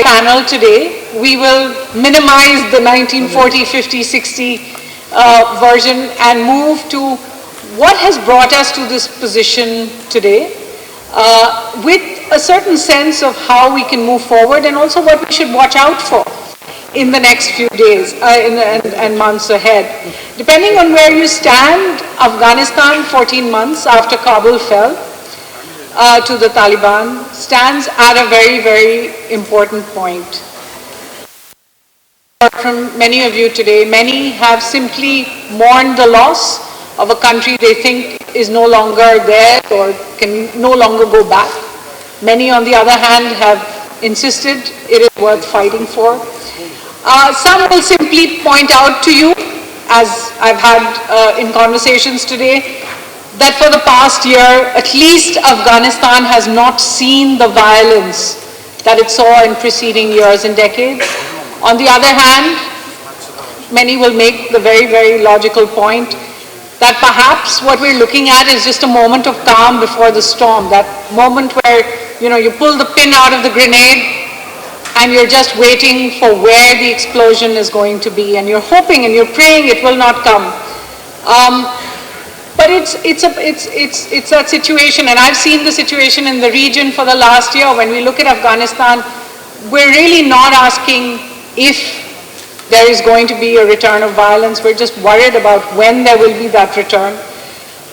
panel today, we will minimize the 1940, 50, 60 version and move to what has brought us to this position today, with a certain sense of how we can move forward and also what we should watch out for in the next few days and months ahead. Depending on where you stand, Afghanistan, 14 months after Kabul fell to the Taliban, stands at a very, very important point. From many of you today, many have simply mourned the loss of a country they think is no longer there or can no longer go back. Many, on the other hand, have insisted it is worth fighting for. Some will simply point out to you, as I've had in conversations today, that for the past year, at least Afghanistan has not seen the violence that it saw in preceding years and decades. On the other hand, many will make the very, very logical point that perhaps what we're looking at is just a moment of calm before the storm, that moment where, you pull the pin out of the grenade and you're just waiting for where the explosion is going to be, and you're hoping and you're praying it will not come. But it's that situation, and I've seen the situation in the region for the last year. When we look at Afghanistan, we're really not asking if there is going to be a return of violence. We're just worried about when there will be that return.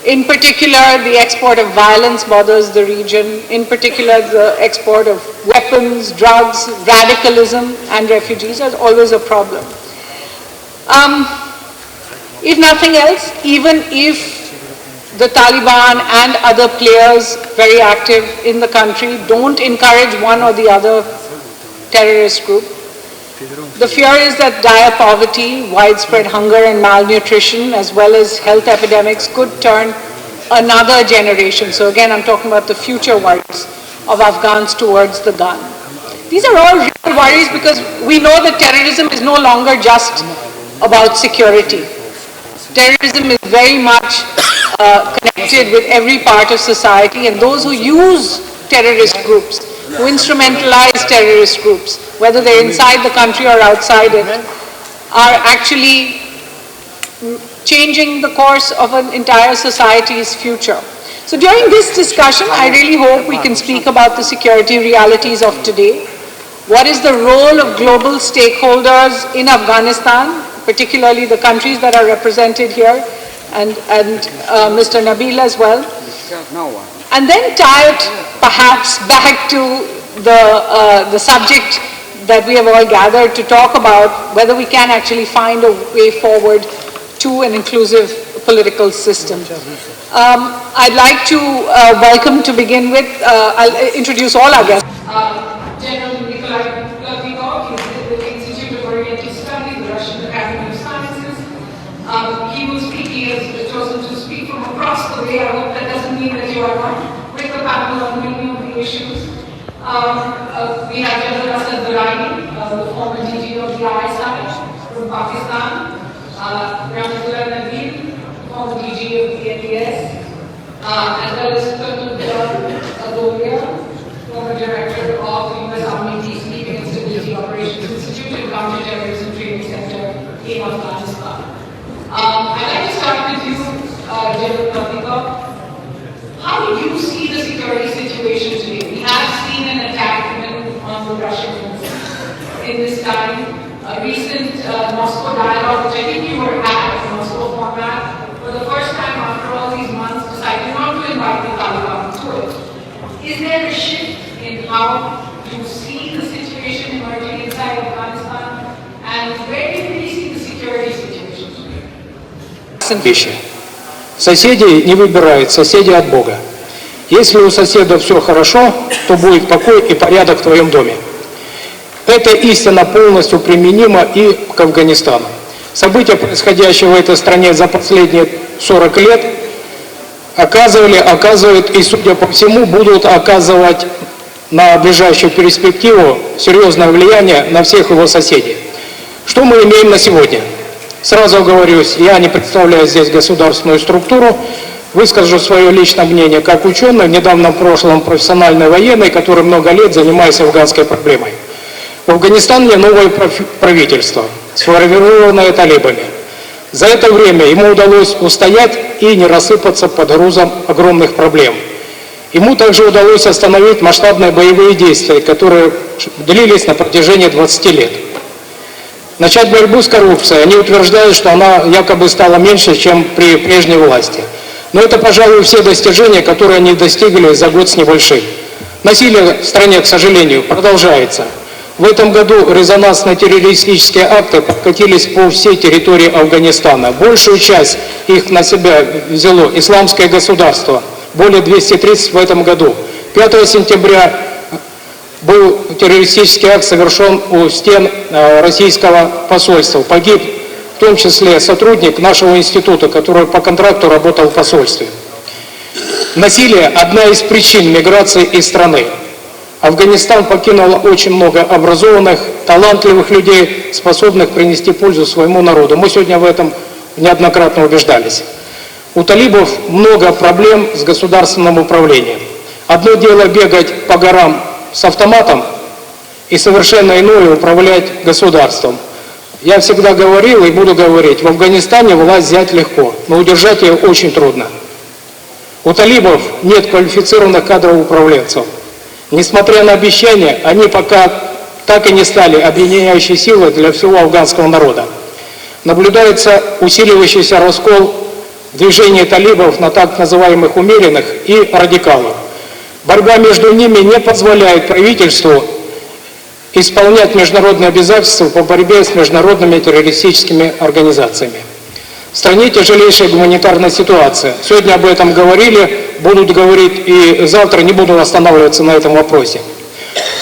In particular, the export of violence bothers the region. In particular, the export of weapons, drugs, radicalism, and refugees is always a problem. If nothing else, even if the Taliban and other players very active in the country don't encourage one or the other terrorist group, the fear is that dire poverty, widespread hunger and malnutrition, as well as health epidemics could turn another generation. So again, I'm talking about the future worries of Afghans towards the gun. These are all real worries because we know that terrorism is no longer just about security. Terrorism is very much connected with every part of society, and those who use terrorist groups, who instrumentalize terrorist groups, whether they're inside the country or outside it, are actually changing the course of an entire society's future. So during this discussion, I really hope we can speak about the security realities of today. What is the role of global stakeholders in Afghanistan, particularly the countries that are represented here, and Mr. Nabil as well. And then tie it perhaps back to the subject that we have all gathered to talk about, whether we can actually find a way forward to an inclusive political system. I'd like to welcome, to begin with, I'll introduce all our guests. General Nikolai Platikov, he's at the Institute of Oriental Studies, the Russian Academy of Sciences. He will speak, he has chosen to speak from across the way. I hope that doesn't mean that you are not with the panel on many of the issues. We have General Asad Durrani, the former DG of the ISI from Pakistan. Ramazullah Nabil, former DG of the NDS. As well as Colonel Adolia, former Director of the U.S. Army Peacekeeping and Stability Operations Institute and Counterterrorism Training Center in Afghanistan. I'd like to start with you, General Platikov. How do you see the security situation today? We have seen an attack even on the Russians in this time. A recent Moscow dialogue, which I think you were at in Moscow format, for the first time after all these months decided not to invite the Taliban to it. Is there a shift in how you see the situation emerging inside Afghanistan, and where do you see the security situation today? Соседи не выбирают, соседи от Бога. Если у соседа все хорошо, то будет покой и порядок в твоем доме. Эта истина полностью применима и к Афганистану. События, происходящие в этой стране за последние 40 лет, оказывают и, судя по всему, будут оказывать на ближайшую перспективу серьезное влияние на всех его соседей. Что мы имеем на сегодня? Сразу оговорюсь, я не представляю здесь государственную структуру, выскажу свое личное мнение как ученый, в недавнем прошлом профессиональный военный, который много лет занимается афганской проблемой. В Афганистане новое правительство, сформированное талибами. За это время ему удалось устоять и не рассыпаться под грузом огромных проблем. Ему также удалось остановить масштабные боевые действия, которые длились на протяжении 20 лет. Начать борьбу с коррупцией. Они утверждают, что она якобы стала меньше, чем при прежней власти. Но это, пожалуй, все достижения, которые они достигли за год с небольшим. Насилие в стране, к сожалению, продолжается. В этом году резонансные террористические акты прокатились по всей территории Афганистана. Большую часть их на себя взяло исламское государство. Более 230 в этом году. 5 сентября был террористический акт совершен у стен российского посольства. Погиб в том числе сотрудник нашего института, который по контракту работал в посольстве. Насилие – одна из причин миграции из страны. Афганистан покинуло очень много образованных, талантливых людей, способных принести пользу своему народу. Мы сегодня в этом неоднократно убеждались. У талибов много проблем с государственным управлением. Одно дело бегать по горам с автоматом, и совершенно иное управлять государством. Я всегда говорил и буду говорить, в Афганистане власть взять легко, но удержать ее очень трудно. У талибов нет квалифицированных кадровых управленцев. Несмотря на обещания, они пока так и не стали объединяющей силой для всего афганского народа. Наблюдается усиливающийся раскол движения талибов на так называемых умеренных и радикалов. Борьба между ними не позволяет правительству исполнять международные обязательства по борьбе с международными террористическими организациями. В стране тяжелейшая гуманитарная ситуация. Сегодня об этом говорили, будут говорить и завтра, не буду останавливаться на этом вопросе.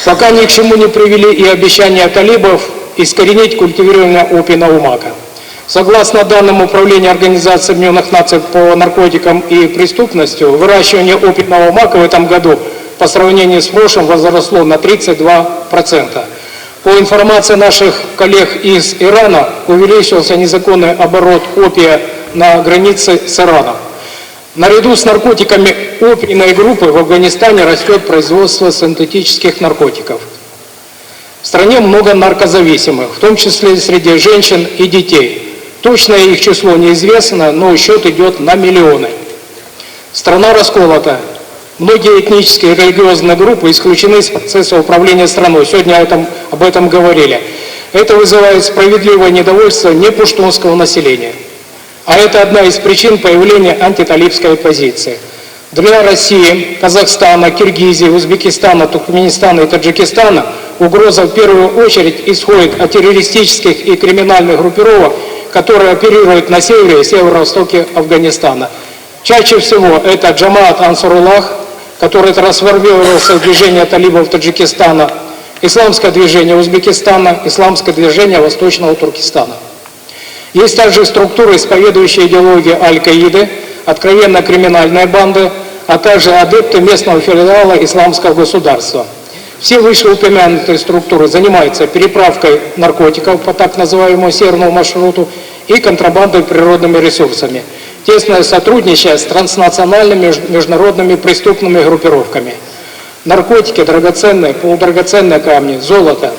Пока ни к чему не привели и обещания талибов искоренить культивирование опийного мака. Согласно данным Управления Организации Объединенных Наций по наркотикам и преступности, выращивание опийного мака в этом году по сравнению с прошлым возросло на 32%. По информации наших коллег из Ирана, увеличился незаконный оборот опия на границе с Ираном. Наряду с наркотиками опийной группы в Афганистане растет производство синтетических наркотиков. В стране много наркозависимых, в том числе среди женщин и детей. Точное их число неизвестно, но счет идет на миллионы. Страна расколота. Многие этнические и религиозные группы исключены из процесса управления страной. Сегодня об этом говорили. Это вызывает справедливое недовольство непуштунского населения. А это одна из причин появления антиталибской оппозиции. Для России, Казахстана, Киргизии, Узбекистана, Туркменистана и Таджикистана угроза в первую очередь исходит от террористических и криминальных группировок, которые оперируют на севере и северо-востоке Афганистана. Чаще всего это Джамаат Ансаруллах, который трансформировался в движение талибов Таджикистана, исламское движение Узбекистана, исламское движение Восточного Туркестана. Есть также структуры, исповедующие идеологию Аль-Каиды, откровенно криминальные банды, а также адепты местного филиала исламского государства. Все вышеупомянутые структуры занимаются переправкой наркотиков по так называемому северному маршруту и контрабандой природными ресурсами, тесно сотрудничая с транснациональными международными преступными группировками. Наркотики, драгоценные, полудрагоценные камни, золото,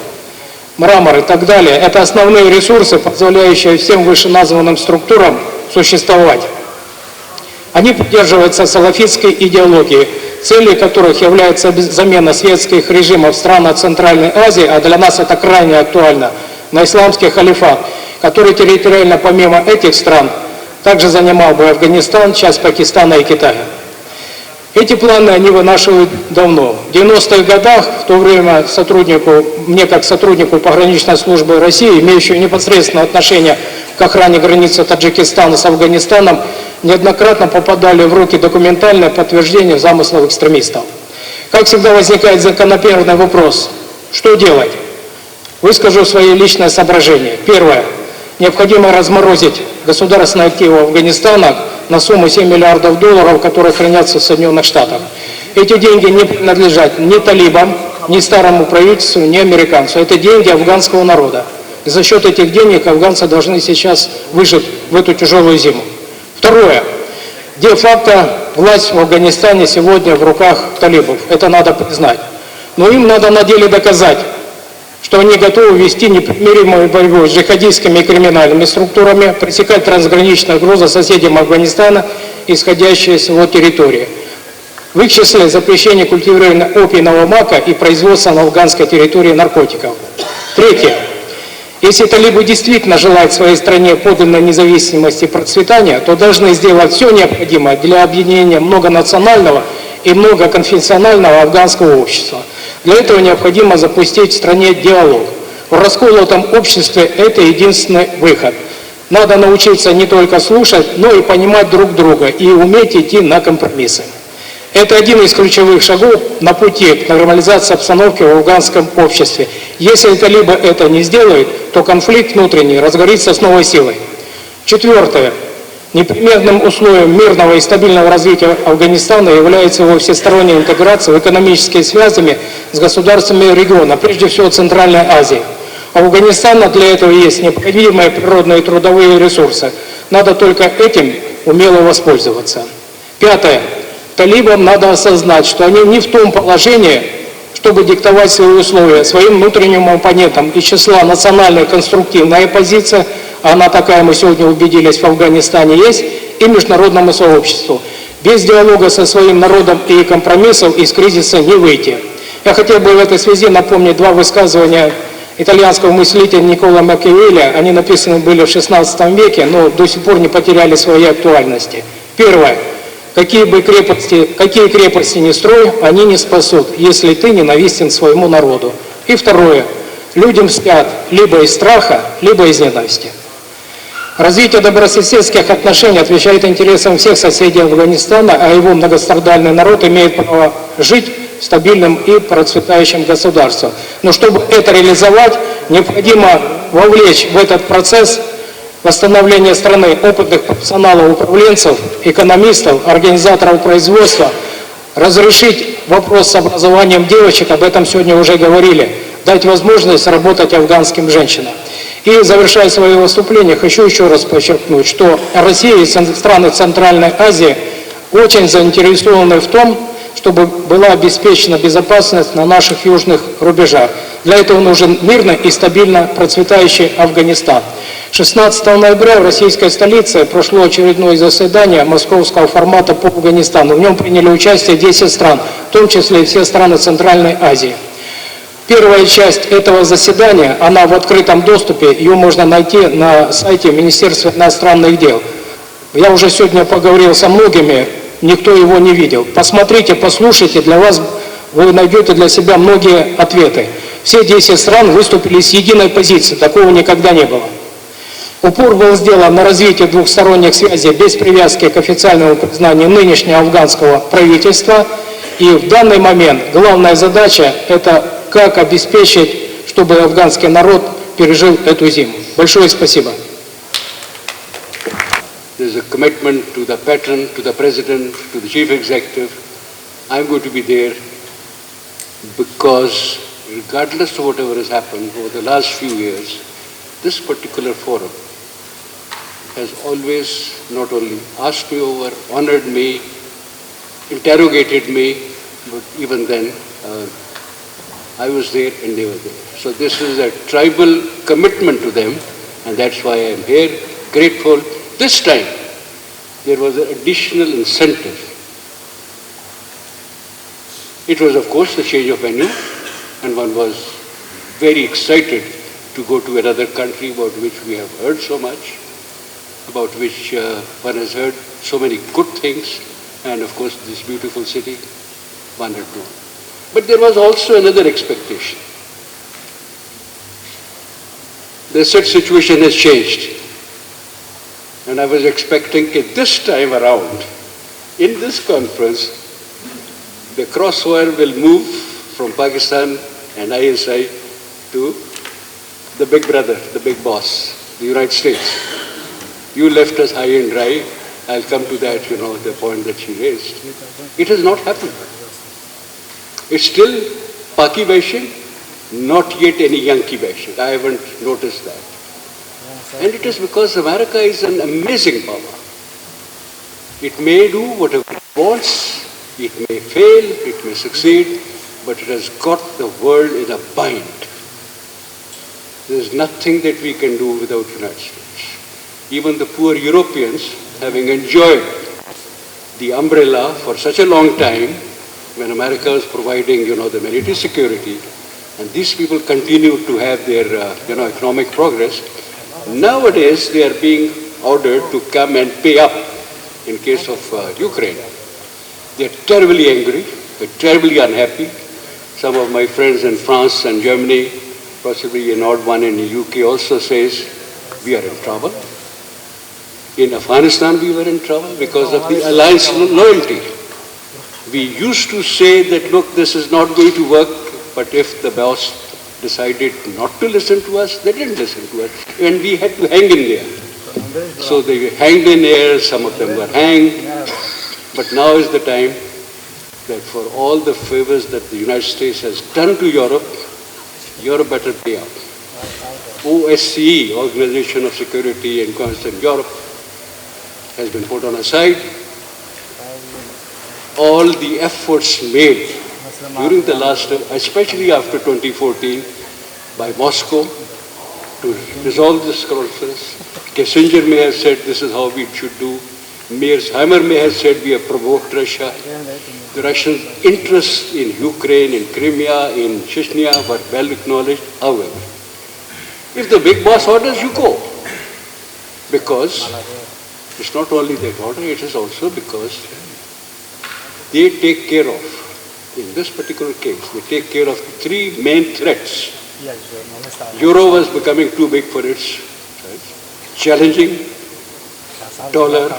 мрамор и так далее – это основные ресурсы, позволяющие всем вышеназванным структурам существовать. Они придерживаются салафитской идеологии, целью которых является замена светских режимов в странах Центральной Азии, а для нас это крайне актуально, на исламский халифат, который территориально помимо этих стран также занимал бы Афганистан, часть Пакистана и Китая. Эти планы они вынашивают давно. В 90-х годах, в то время мне как сотруднику пограничной службы России, имеющему непосредственное отношение к охране границы Таджикистана с Афганистаном, неоднократно попадали в руки документальное подтверждение замыслов экстремистов. Как всегда возникает закономерный вопрос, что делать? Выскажу свои личные соображения. Первое. Необходимо разморозить государственные активы Афганистана на сумму $7 миллиардов, которые хранятся в Соединенных Штатах. Эти деньги не принадлежат ни талибам, ни старому правительству, ни американцу. Это деньги афганского народа. И за счет этих денег афганцы должны сейчас выжить в эту тяжелую зиму. Второе. Де-факто власть в Афганистане сегодня в руках талибов. Это надо признать. Но им надо на деле доказать, что они готовы вести непримиримую борьбу с джихадистскими и криминальными структурами, пресекать трансграничные угрозы соседям Афганистана, исходящие с его территории. В их числе запрещение культивирования опийного мака и производства на афганской территории наркотиков. Третье. Если талибы действительно желают своей стране подлинной независимости и процветания, то должны сделать все необходимое для объединения многонационального и многоконфессионального афганского общества. Для этого необходимо запустить в стране диалог. В расколотом обществе это единственный выход. Надо научиться не только слушать, но и понимать друг друга и уметь идти на компромиссы. Это один из ключевых шагов на пути к нормализации обстановки в афганском обществе. Если талибы это не сделают, то конфликт внутренний разгорится с новой силой. Четвертое. Непременным условием мирного и стабильного развития Афганистана является его всесторонняя интеграция в экономические связи с государствами региона, прежде всего Центральной Азии. У Афганистана для этого есть необходимые природные и трудовые ресурсы. Надо только этим умело воспользоваться. Пятое. Талибам надо осознать, что они не в том положении, чтобы диктовать свои условия своим внутренним оппонентам из числа национальная конструктивная оппозиция, она такая, мы сегодня убедились, в Афганистане есть, и международному сообществу. Без диалога со своим народом и компромиссов из кризиса не выйти. Я хотел бы в этой связи напомнить два высказывания итальянского мыслителя Никколо Макиавелли. Они написаны были в XVI веке, но до сих пор не потеряли своей актуальности. Первое. Какие крепости не строй, они не спасут, если ты ненавистен своему народу. И второе. Людям спят либо из страха, либо из ненависти. Развитие добрососедских отношений отвечает интересам всех соседей Афганистана, а его многострадальный народ имеет право жить в стабильном и процветающем государстве. Но чтобы это реализовать, необходимо вовлечь в этот процесс восстановления страны опытных профессионалов-управленцев, экономистов, организаторов производства, разрешить вопрос с образованием девочек, об этом сегодня уже говорили, дать возможность работать афганским женщинам. И, завершая свое выступление, хочу еще раз подчеркнуть, что Россия и страны Центральной Азии очень заинтересованы в том, чтобы была обеспечена безопасность на наших южных рубежах. Для этого нужен мирный и стабильно процветающий Афганистан. 16 ноября в российской столице прошло очередное заседание московского формата по Афганистану. В нем приняли участие 10 стран, в том числе и все страны Центральной Азии. Первая часть этого заседания, она в открытом доступе, ее можно найти на сайте Министерства иностранных дел. Я уже сегодня поговорил со многими, никто его не видел. Посмотрите, послушайте, для вас вы найдете для себя многие ответы. Все 10 стран выступили с единой позицией, такого никогда не было. Упор был сделан на развитие двухсторонних связей без привязки к официальному признанию нынешнего афганского правительства. И в данный момент главная задача – это как обеспечить, чтобы афганский народ пережил эту зиму. Большое спасибо. There's a commitment to the patron, to the president, to the chief executive. I'm going to be there because regardless of whatever has happened over the last few years, this particular forum has always not only asked me over, honored me, interrogated me, but even then I was there and they were there. So this is a tribal commitment to them, and that's why I am here, grateful. This time, there was an additional incentive. It was, of course, the change of venue, and one was very excited to go to another country about which we have heard so much, about which one has heard so many good things, and of course, this beautiful city, one had known. But there was also another expectation. The said situation has changed. And I was expecting that this time around, in this conference, the crosswire will move from Pakistan and ISI to the big brother, the big boss, the United States. You left us high and dry. I'll come to that, the point that she raised. It has not happened. It's still Paki bashing, not yet any Yankee bashing. I haven't noticed that. And it is because America is an amazing power. It may do whatever it wants, it may fail, it may succeed, but it has got the world in a bind. There's nothing that we can do without the United States. Even the poor Europeans, having enjoyed the umbrella for such a long time, when America was providing, the military security, and these people continue to have their, economic progress, nowadays they are being ordered to come and pay up in case of Ukraine. They are terribly angry, they are terribly unhappy. Some of my friends in France and Germany, possibly an odd one in the UK also says, we are in trouble. In Afghanistan we were in trouble because of the alliance loyalty. We used to say that, look, this is not going to work, but if the boss decided not to listen to us, they didn't listen to us, and we had to hang in there. So they hanged in there, some of them were hanged, but now is the time that for all the favors that the United States has done to Europe, Europe better pay up. OSCE, Organization of Security and Conference in Europe, has been put on a side. All the efforts made during the last, especially after 2014, by Moscow to resolve this conference. Kissinger may have said this is how we should do. Mearsheimer may have said we have provoked Russia. The Russian interests in Ukraine, in Crimea, in Chechnya were well acknowledged. However, if the big boss orders, you go. Because it's not only their order, it is also because they take care of, in this particular case, they take care of the three main threats. Euro was becoming too big for its size, challenging dollar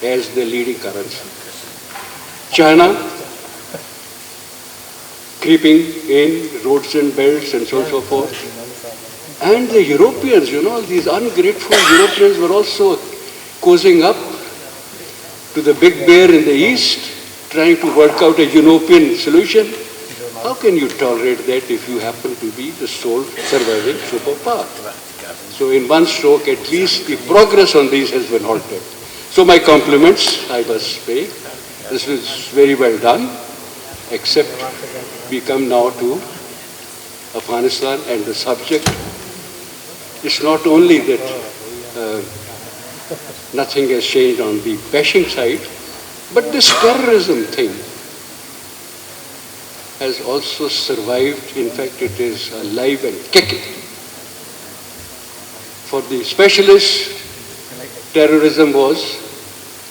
as the leading currency. China creeping in roads and belts and so on and so forth. And the Europeans, these ungrateful Europeans were also cozying up to the big bear in the east, trying to work out a European solution. How can you tolerate that if you happen to be the sole surviving superpower? So in one stroke, at least the progress on these has been halted. So my compliments, I must pay. This is very well done, except we come now to Afghanistan and the subject. It's not only that nothing has changed on the bashing side, but this terrorism thing has also survived. In fact, it is alive and kicking. For the specialists, terrorism was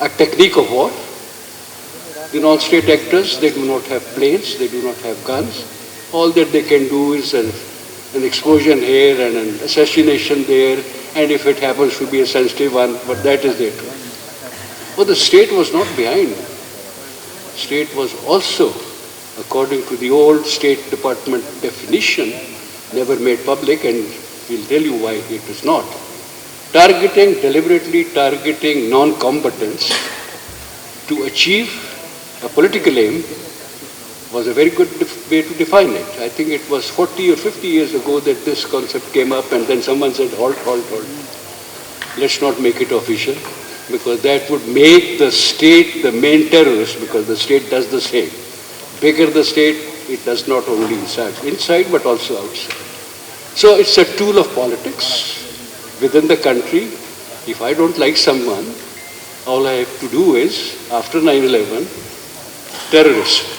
a technique of war. The non-state actors, they do not have planes, they do not have guns. All that they can do is an explosion here and an assassination there, and if it happens to be a sensitive one, but that is it. But the state was not behind. State was also, according to the old State Department definition, never made public, and we'll tell you why it was not. Deliberately targeting non-combatants to achieve a political aim was a very good way to define it. I think it was 40 or 50 years ago that this concept came up, and then someone said, halt. Let's not make it official, because that would make the state the main terrorist, because the state does the same. Bigger the state, it does not only inside but also outside. So it's a tool of politics within the country. If I don't like someone, all I have to do is, after 9/11, terrorists.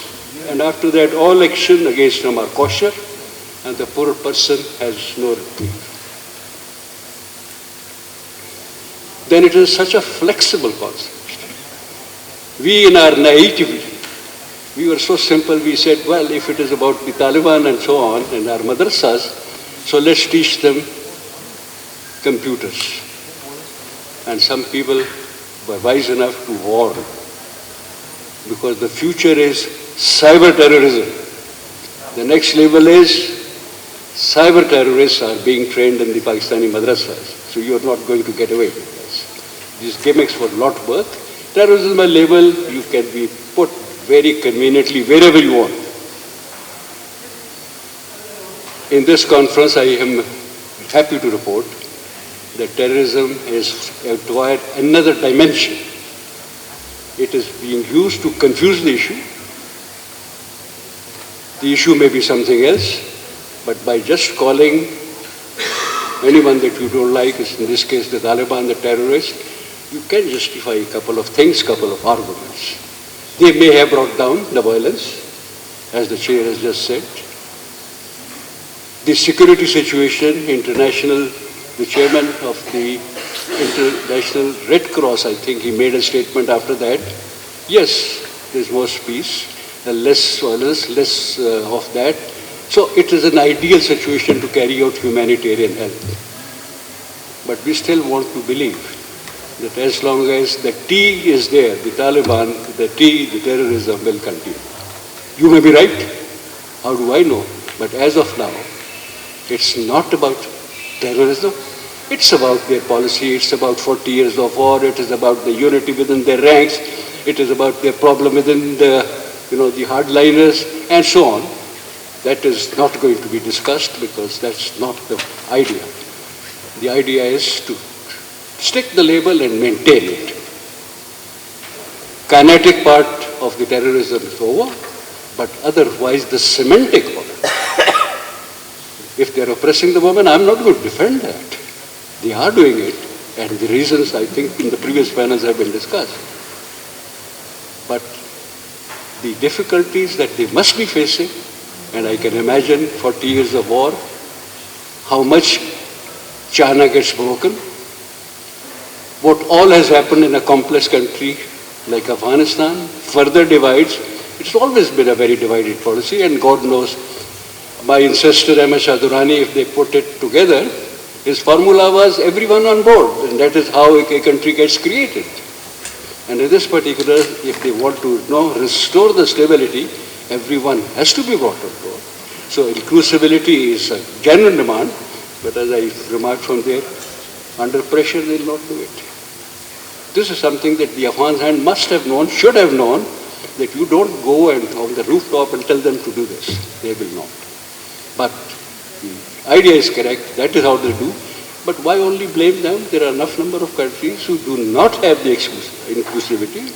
And after that, all action against them are kosher, and the poor person has no reprieve. Then it is such a flexible concept. We, in our naivety, we were so simple, we said, well, if it is about the Taliban and so on, and our madrasas, so let's teach them computers. And some people were wise enough to warn, because the future is cyber terrorism. The next level is cyber terrorists are being trained in the Pakistani madrasas, so you are not going to get away with this. These gimmicks will not work. Terrorism label, you can be put very conveniently wherever you want. In this conference, I am happy to report that terrorism has acquired another dimension. It is being used to confuse the issue. The issue may be something else, but by just calling anyone that you don't like, is in this case the Taliban, the terrorists, you can justify a couple of things, couple of arguments. They may have brought down the violence, as the chair has just said. The security situation, the chairman of the International Red Cross, I think he made a statement after that. Yes, there's more peace, less violence, less of that. So it is an ideal situation to carry out humanitarian help. But we still want to believe that as long as the T is there, the Taliban, the T, the terrorism will continue. You may be right. How do I know? But as of now, it's not about terrorism. It's about their policy. It's about 40 years of war. It is about the unity within their ranks. It is about their problem within the hardliners and so on. That is not going to be discussed because that's not the idea. The idea is to stick the label and maintain it. Kinetic part of the terrorism is over, but otherwise the semantic part. If they're oppressing the women, I'm not going to defend that. They are doing it, and the reasons I think in the previous panels have been discussed. But the difficulties that they must be facing, and I can imagine 40 years of war, how much China gets broken, what all has happened in a complex country like Afghanistan, further divides. It's always been a very divided policy, and God knows, my ancestor M.S. Adurani, if they put it together, his formula was everyone on board, and that is how a country gets created. And in this particular, if they want to restore the stability, everyone has to be brought on board. So inclusivity is a genuine demand, but as I remarked from there, under pressure they will not do it. This is something that the Afghans must have known, should have known, that you don't go and on the rooftop and tell them to do this. They will not. But the idea is correct, that is how they do. But why only blame them? There are enough number of countries who do not have the inclusivity.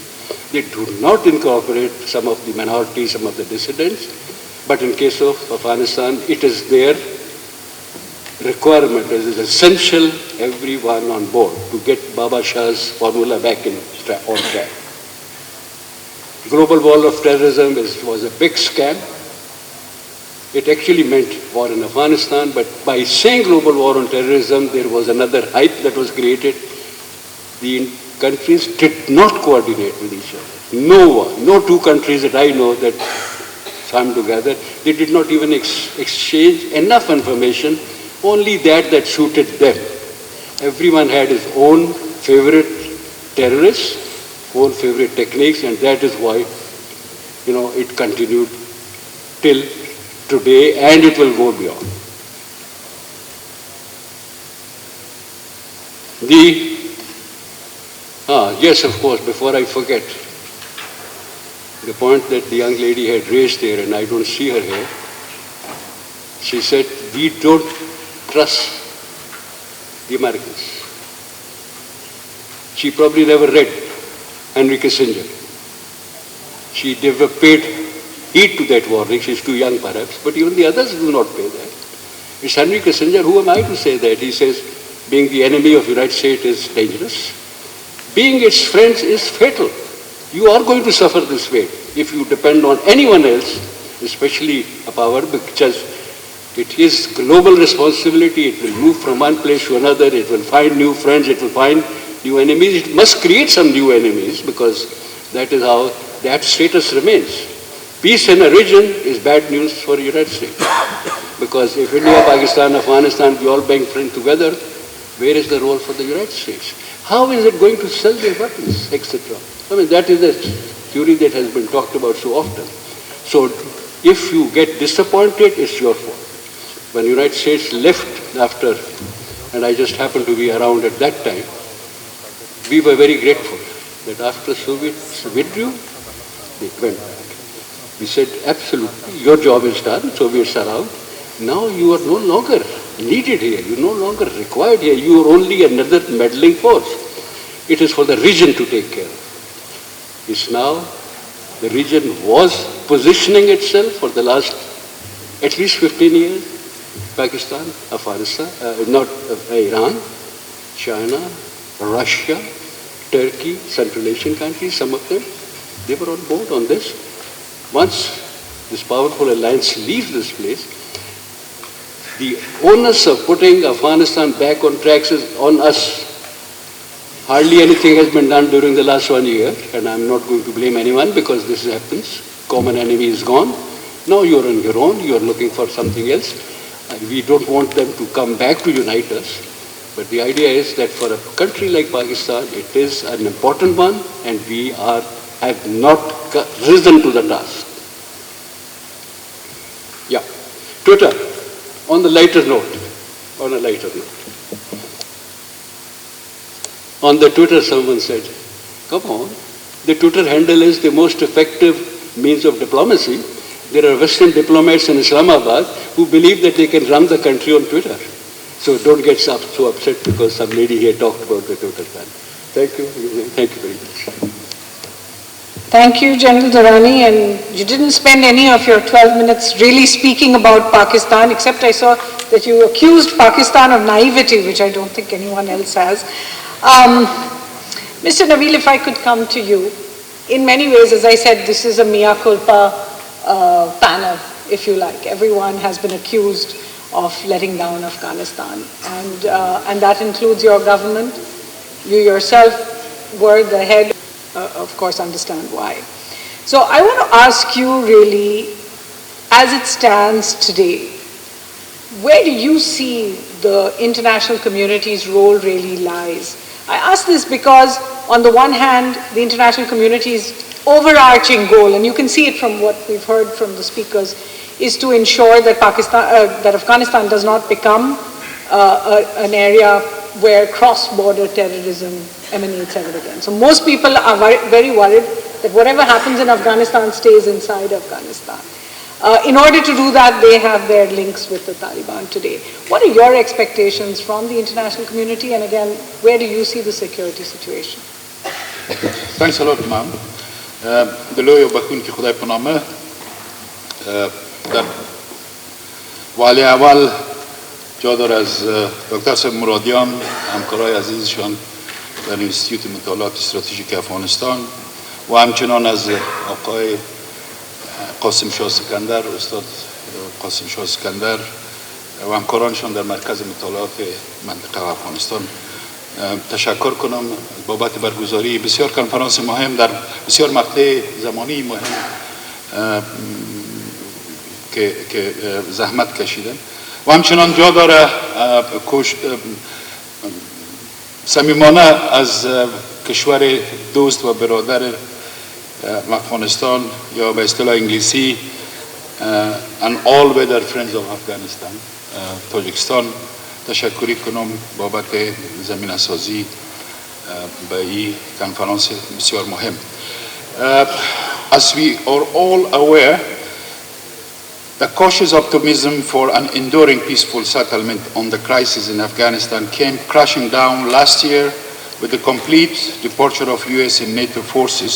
They do not incorporate some of the minorities, some of the dissidents. But in case of Afghanistan, it is their requirement, it is essential, everyone on board to get Baba Shah's formula back on track. Global wall of terrorism was a big scam. It actually meant war in Afghanistan, but by saying global war on terrorism, there was another hype that was created. The countries did not coordinate with each other. No two countries that I know that swam together, they did not even exchange enough information, only that suited them. Everyone had his own favorite terrorists, own favorite techniques, and that is why, it continued till today, and it will go beyond. Yes, of course, before I forget, the point that the young lady had raised there, and I don't see her here, she said, we don't trust the Americans. She probably never read Henry Kissinger. She never paid heed to that warning. She's too young perhaps, but even the others do not pay that. It's Henry Kissinger. Who am I to say that? He says, being the enemy of the United States is dangerous. Being its friends is fatal. You are going to suffer this fate if you depend on anyone else, especially a power, because it is global responsibility. It will move from one place to another. It will find new friends. It will find new enemies. It must create some new enemies because that is how that status remains. Peace in a region is bad news for the United States. Because if India, Pakistan, Afghanistan, we all bang friends together, where is the role for the United States? How is it going to sell their weapons, etc.? I mean, that is a theory that has been talked about so often. So if you get disappointed, it's your fault. When the United States left after, and I just happened to be around at that time, we were very grateful that after Soviets withdrew, they went back. We said, absolutely, your job is done, Soviets are out. Now you are no longer needed here. You are no longer required here. You are only another meddling force. It is for the region to take care of. It's now, the region was positioning itself for the last at least 15 years Pakistan, Afghanistan, not Iran, China, Russia, Turkey, Central Asian countries, some of them, they were on board on this. Once this powerful alliance leaves this place, the onus of putting Afghanistan back on tracks is on us. Hardly anything has been done during the last 1 year, and I'm not going to blame anyone because this happens. Common enemy is gone. Now you're on your own, you're looking for something else. And we don't want them to come back to unite us. But the idea is that for a country like Pakistan, it is an important one, and we have not risen to the task. Yeah. Twitter, on a lighter note. On the Twitter, someone said, come on, the Twitter handle is the most effective means of diplomacy. There are Western diplomats in Islamabad who believe that they can run the country on Twitter. So don't get so upset because some lady here talked about the Twitter ban. Thank you. Thank you very much. Thank you, General Durrani, and you didn't spend any of your 12 minutes really speaking about Pakistan, except I saw that you accused Pakistan of naivety, which I don't think anyone else has. Mr. Nabil, if I could come to you. In many ways, as I said, this is a mea culpa panel, if you like. Everyone has been accused of letting down Afghanistan, and that includes your government. You yourself were the head. Of course, understand why. So I want to ask you really, as it stands today, where do you see the international community's role really lies? I ask this because, on the one hand, the international community's overarching goal, and you can see it from what we've heard from the speakers, is to ensure that that Afghanistan does not become an area where cross-border terrorism emanates ever again. So most people are very worried that whatever happens in Afghanistan stays inside Afghanistan. In order to do that, they have their links with the Taliban today. What are your expectations from the international community? And again, where do you see the security situation? Thanks a lot, ma'am. دلوی بخون که خدای پنامه در والی اول جا داره از دکتر صاحب مرادیان همکارای عزیزشان در انستیتوت مطالعات استراتژیک افغانستان و همچنان از آقای قاسم شاه سکندر، استاد قاسم شاه سکندر و همکارانشان در مرکز مطالعات منطقه افغانستان تشکر کنم بابت برگزاری بسیار کنفرانس مهم در بسیار مقطع زمانی مهم که زحمت کشیدن و همچنان جا داره صمیمانه از کشور دوست و برادر افغانستان یا به اصطلاح انگلیسی and all weather friends of Afghanistan تاجیکستان تشکری کنم بابت زمینه سازی به این کنفرانس بسیار مهم. As we are all aware, the cautious optimism for an enduring peaceful settlement on the crisis in Afghanistan came crashing down last year with the complete departure of US and NATO forces,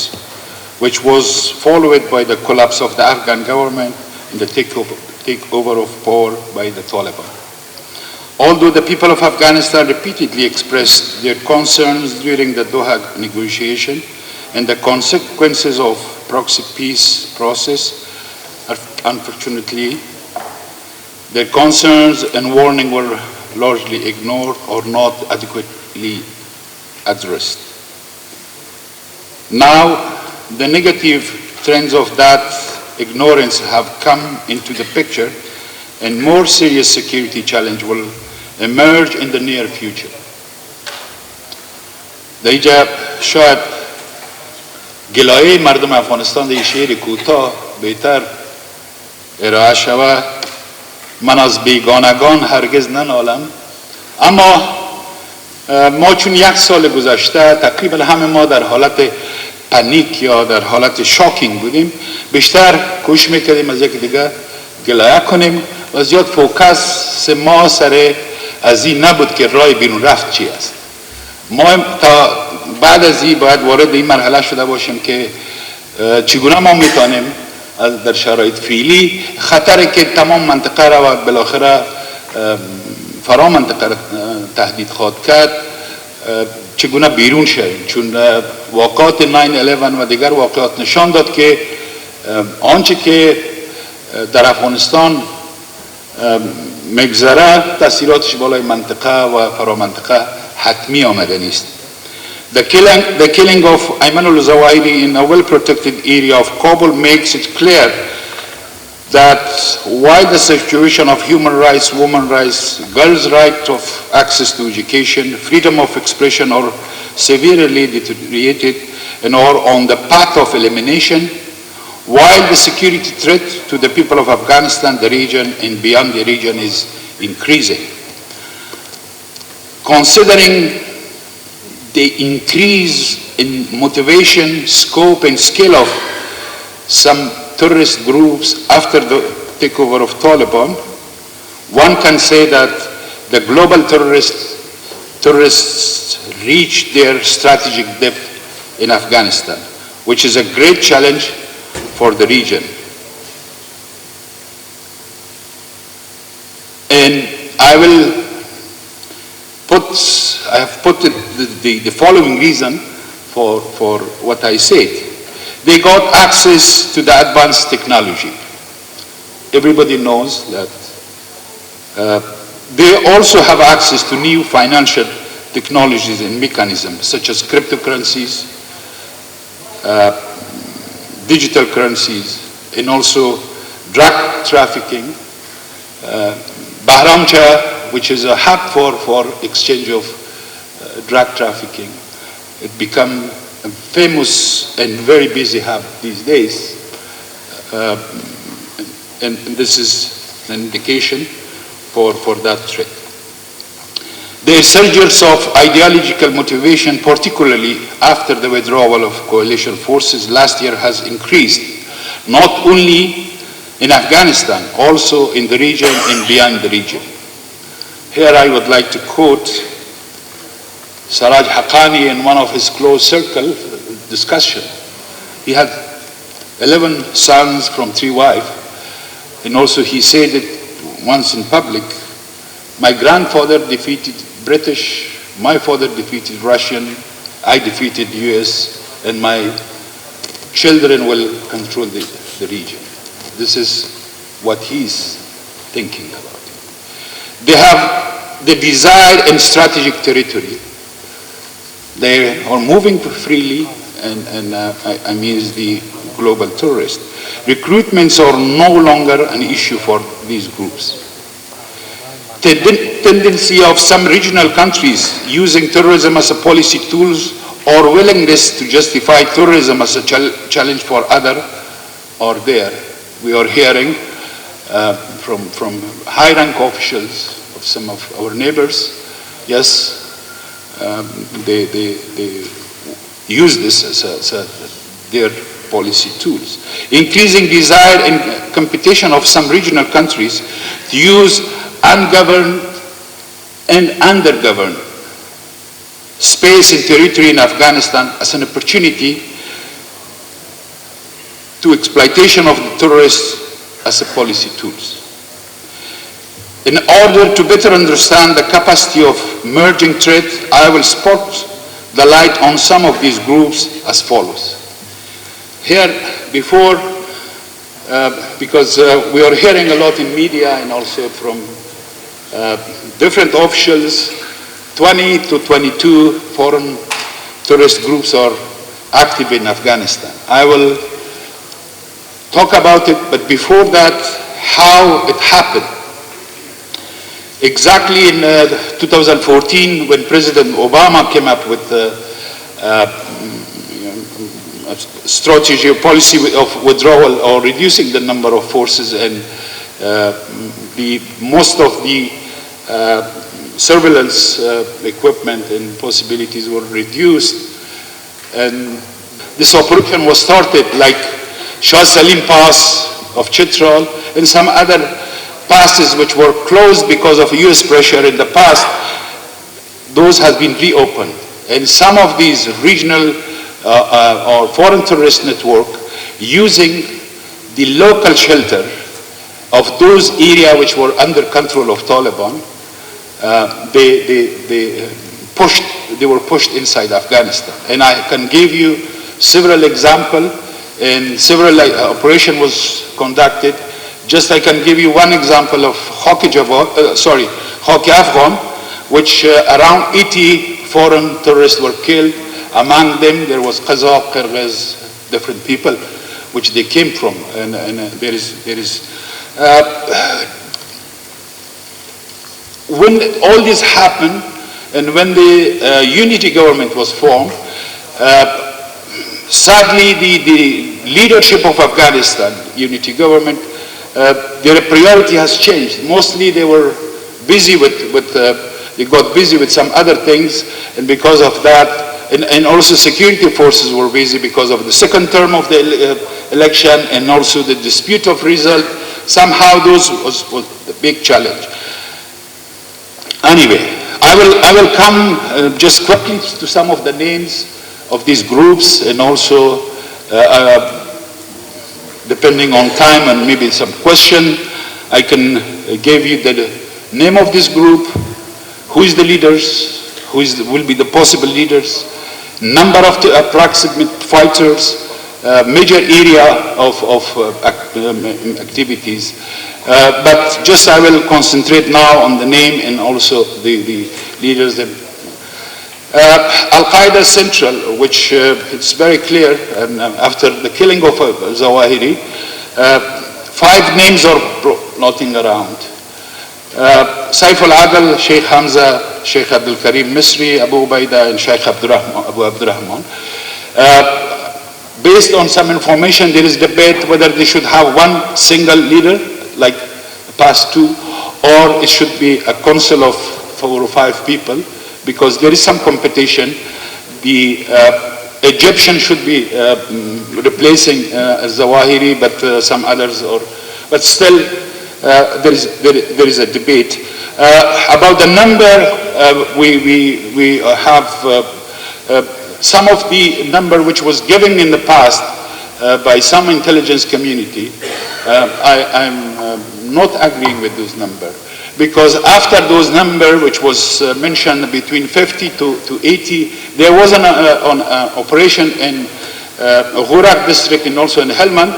which was followed by the collapse of the Afghan government and the takeover of power by the Taliban. Although the people of Afghanistan repeatedly expressed their concerns during the Doha negotiation and the consequences of proxy peace process, unfortunately, their concerns and warning were largely ignored or not adequately addressed. Now, the negative trends of that ignorance have come into the picture, and more serious security challenge will emerge in the near future. در اینجا شاید گلایه مردم افغانستان در شعر کوتاه بهتر ارائه شود. من از بیگانگان هرگز ننالم، اما ما چون یک سال گذشته تقریبا همه ما در حالت پنیک یا در حالت شاکینگ بودیم، بیشتر کوشش میکردیم از یک دیگه گلایه کنیم و زیاد فوکس ما سر از این نبود که راه بیرون رفت چی است. ما تا بعد از این باید وارد این مرحله شده باشیم که چگونه ما میتونیم در شرایط فعلی خطری که تمام منطقه را و بالاخره فرامنطقه تهدید خواهد کرد چگونه بیرون شویم، چون واقعات 9/11 و دیگر واقعات نشان داد که آنچه که در افغانستان مگذره تاثیراتش بالای منطقه و فرامنطقه حتمی آمده نیست. The killing of Ayman al-Zawahiri in a well-protected area of Kabul makes it clear that while the situation of human rights, women's rights, girls' right of access to education, freedom of expression are severely deteriorated and are on the path of elimination, while the security threat to the people of Afghanistan, the region and beyond the region is increasing. Considering the increase in motivation, scope and scale of some terrorist groups after the takeover of Taliban, one can say that the global terrorists reached their strategic depth in Afghanistan, which is a great challenge for the region. And I have put the following reason for what I said. They got access to the advanced technology. Everybody knows that they also have access to new financial technologies and mechanisms such as cryptocurrencies, digital currencies, and also drug trafficking. Bahramcha, which is a hub for exchange of drug trafficking, it become a famous and very busy hub these days. And this is an indication for that threat. The resurgence of ideological motivation, particularly after the withdrawal of coalition forces last year, has increased, not only in Afghanistan, also in the region and beyond the region. Here I would like to quote Saraj Haqqani in one of his close circle discussion. He had 11 sons from 3 wives, and also he said it once in public, my grandfather defeated British, my father defeated Russian, I defeated US, and my children will control the region. This is what he's thinking about. They have the desired and strategic territory. They are moving freely, and I mean the global terrorists. Recruitments are no longer an issue for these groups. The tendency of some regional countries using terrorism as a policy tools or willingness to justify terrorism as a challenge for others are there. We are hearing from high-rank officials of some of our neighbors, yes, they use this as their policy tools. Increasing desire and competition of some regional countries to use ungoverned and undergoverned space and territory in Afghanistan as an opportunity to exploitation of the terrorists as a policy tools. In order to better understand the capacity of merging threat, I will spot the light on some of these groups as follows. Here, before, because we are hearing a lot in media and also from different officials, 20 to 22 foreign terrorist groups are active in Afghanistan. I will talk about it, but before that, how it happened. Exactly in 2014, when President Obama came up with the strategy or policy of withdrawal or reducing the number of forces, and most of the surveillance equipment and possibilities were reduced, and this operation was started, like Shah Salim Pass of Chitral and some other passes which were closed because of US pressure in the past. Those have been reopened, and some of these regional or foreign terrorist network using the local shelter of those areas which were under control of Taliban, they were pushed inside Afghanistan. And I can give you several examples, and several operation was conducted. Just I can give you one example of Hockey Afghan, which around 80 foreign terrorists were killed. Among them, there was Kazakh, Kyrgyz, different people, which they came from. And there is when all this happened, and when the unity government was formed, sadly the leadership of Afghanistan, unity government, their priority has changed. Mostly they were busy they got busy with some other things, and because of that, and also security forces were busy because of the second term of the election, and also the dispute of result. Somehow those was a big challenge. Anyway, I will come just quickly to some of the names of these groups, and also depending on time and maybe some question, I can give you the name of this group, who is the leaders, will be the possible leaders, number of the approximate fighters, major area of activities. But just I will concentrate now on the name and also the leaders. Al-Qaeda Central, which it's very clear, and after the killing of Zawahiri, 5 names are floating around. Saif al-Adl, Sheikh Hamza, Sheikh Abdul Karim Misri, Abu Ubaidah, and Sheikh Abu Abdurrahman. Based on some information, there is debate whether they should have one single leader, like the past 2, or it should be a council of 4 or 5 people, because there is some competition. The Egyptian should be replacing Zawahiri, but some others, but still there is a debate. About the number, we have some of the number which was given in the past by some intelligence community. I'm not agreeing with those numbers, because after those numbers, which was mentioned between 50 to 80, there was an operation in Herat district and also in Helmand.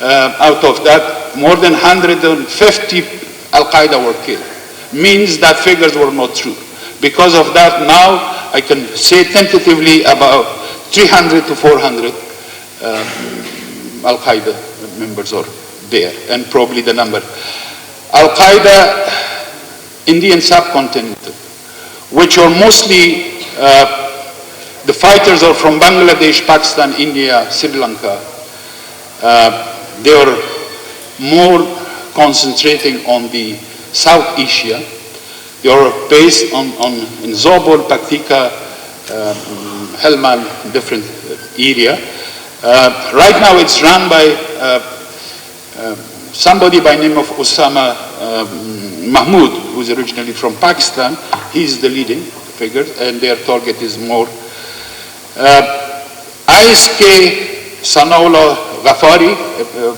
Out of that, more than 150 Al-Qaeda were killed. Means that figures were not true. Because of that, now I can say tentatively about 300 to 400 Al-Qaeda members are there, and probably the number. Al-Qaeda Indian subcontinent, which are mostly the fighters are from Bangladesh, Pakistan, India, Sri Lanka. They are more concentrating on the South Asia. They are based in Zobol, Paktika, Helmand, different area. Right now it's run by somebody by name of Osama Mahmoud, who's originally from Pakistan. He's the leading figure, and their target is more. ISK Sanaullah Ghafari,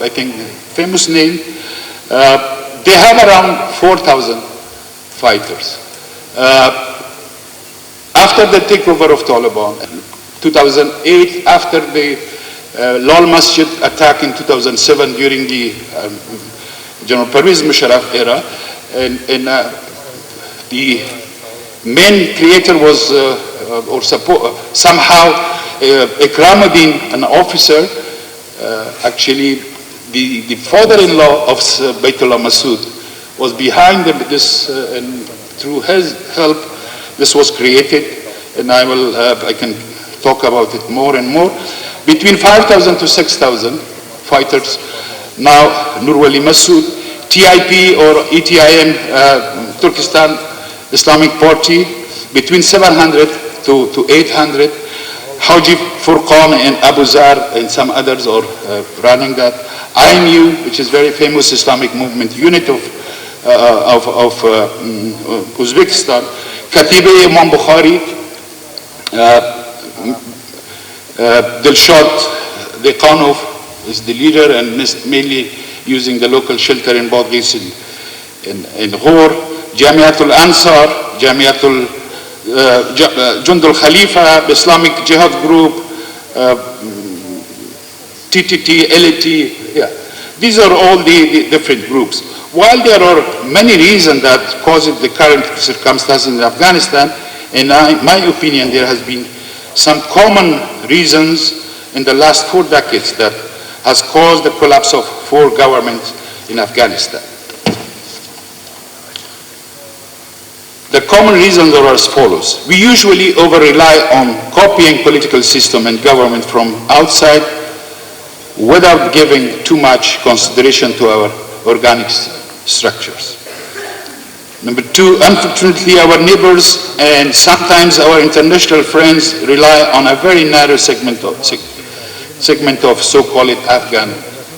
I think famous name, they have around 4,000 fighters. After the takeover of Taliban, 2008, after the Lal Masjid attack in 2007 during the General Pervez Musharraf era, and the main creator was, somehow, Ikramuddin, an officer, actually the father-in-law of Baytullah Masood was behind this, and through his help, this was created, and I can talk about it more and more. Between 5,000 to 6,000 fighters. Now, Nurwali Masood, TIP or ETIM, Turkestan Islamic Party, between 700 to 800. Haji Furqan and Abu Zar and some others are running that. IMU, which is very famous Islamic movement unit of Uzbekistan. Katibe Imam Bukhari, Dilshad Dekhanov is the leader, and mainly using the local shelter in Badghis in Ghor, Jamiatul Ansar, Jamiatul Jundul Khalifa, Islamic Jihad Group, TTT, LAT, yeah. These are all the different groups. While there are many reasons that cause the current circumstances in Afghanistan, in my opinion, there has been some common reasons in the last 4 decades that has caused the collapse of 4 governments in Afghanistan. The common reasons are as follows. We usually over-rely on copying political system and government from outside without giving too much consideration to our organic structures. Number 2, unfortunately, our neighbors and sometimes our international friends rely on a very narrow segment of so-called Afghan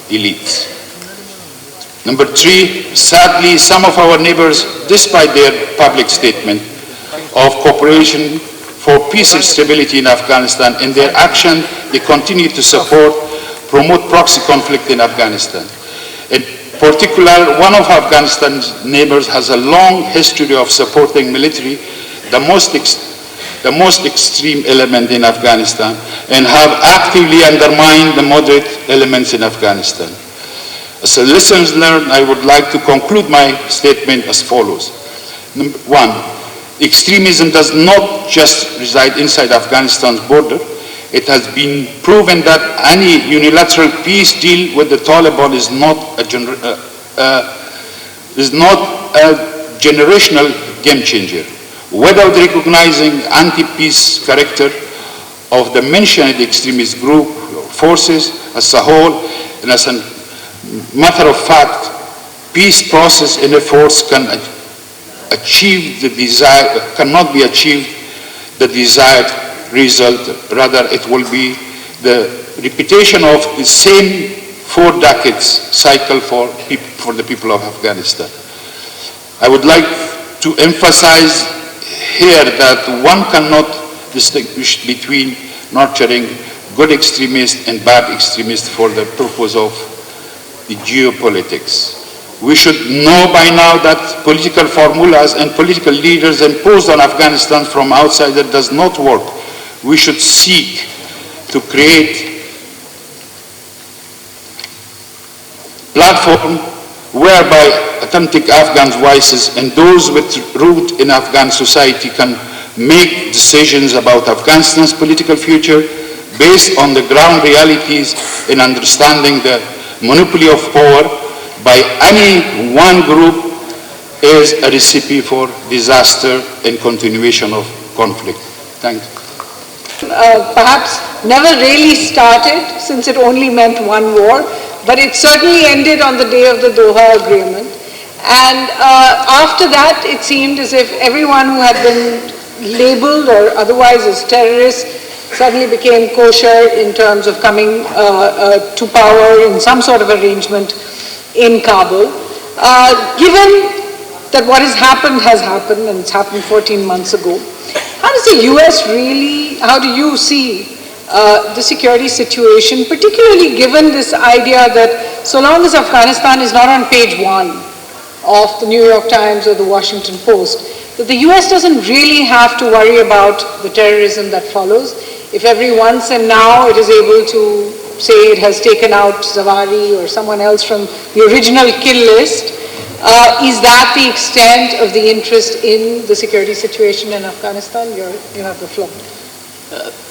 elites. Number 3, sadly, some of our neighbors, despite their public statement of cooperation for peace and stability in Afghanistan, in their action, they continue to promote proxy conflict in Afghanistan. In particular, one of Afghanistan's neighbors has a long history of supporting military, the most extreme element in Afghanistan, and have actively undermined the moderate elements in Afghanistan. As a lessons learned, I would like to conclude my statement as follows. Number 1, extremism does not just reside inside Afghanistan's border. It has been proven that any unilateral peace deal with the Taliban is not a generational game changer. Without recognizing anti-peace character of the mentioned extremist group forces as a whole, and as a matter of fact, peace process and efforts cannot be achieved the desired result. Rather, it will be the repetition of the same 4 decades cycle for the people of Afghanistan. I would like to emphasize here that one cannot distinguish between nurturing good extremists and bad extremists for the purpose of the geopolitics. We should know by now that political formulas and political leaders imposed on Afghanistan from outside that does not work. We should seek to create platform whereby authentic Afghan voices and those with root in Afghan society can make decisions about Afghanistan's political future based on the ground realities and understanding the monopoly of power by any one group is a recipe for disaster and continuation of conflict. Thank you. Perhaps never really started, since it only meant one war, but it certainly ended on the day of the Doha Agreement. And after that, it seemed as if everyone who had been labeled or otherwise as terrorists suddenly became kosher in terms of coming to power in some sort of arrangement in Kabul. Given that what has happened, and it's happened 14 months ago, how does the US really, how do you see the security situation, particularly given this idea that so long as Afghanistan is not on page 1 of the New York Times or the Washington Post, that the US doesn't really have to worry about the terrorism that follows? If every once and now it is able to say it has taken out Zawahiri or someone else from the original kill list, is that the extent of the interest in the security situation in Afghanistan? You have the floor.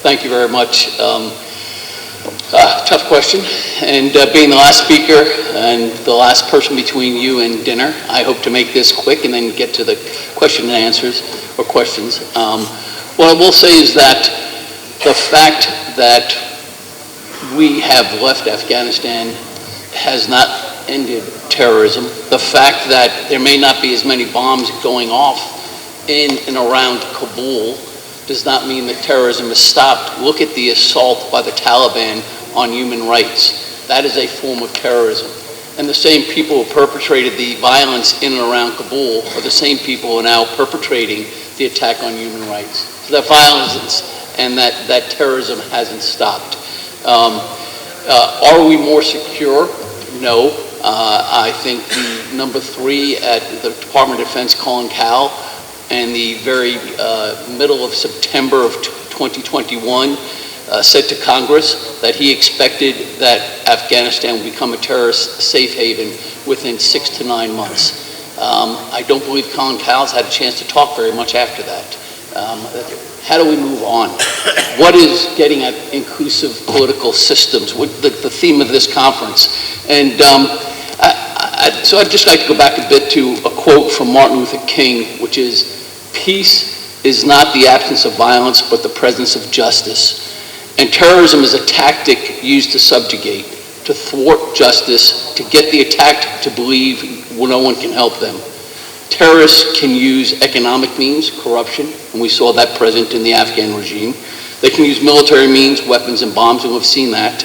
Thank you very much. Tough question. And being the last speaker and the last person between you and dinner, I hope to make this quick and then get to the question and answers or questions. What I will say is that the fact that we have left Afghanistan has not ended terrorism. The fact that there may not be as many bombs going off in and around Kabul does not mean that terrorism has stopped. Look at the assault by the Taliban on human rights. That is a form of terrorism. And the same people who perpetrated the violence in and around Kabul are the same people who are now perpetrating the attack on human rights. So that violence and that terrorism hasn't stopped. Are we more secure? No. I think the number 3 at the Department of Defense, Colin Cowell, in the very middle of September of 2021, said to Congress that he expected that Afghanistan would become a terrorist safe haven within 6 to 9 months. I don't believe Colin Cowell's had a chance to talk very much after that. How do we move on? What is getting at inclusive political systems? The theme of this conference. And so I'd just like to go back a bit to a quote from Martin Luther King, which is, "Peace is not the absence of violence, but the presence of justice. And terrorism is a tactic used to subjugate, to thwart justice, to get the attacked to believe no one can help them. Terrorists can use economic means, corruption, and we saw that present in the Afghan regime. They can use military means, weapons and bombs, and we've seen that.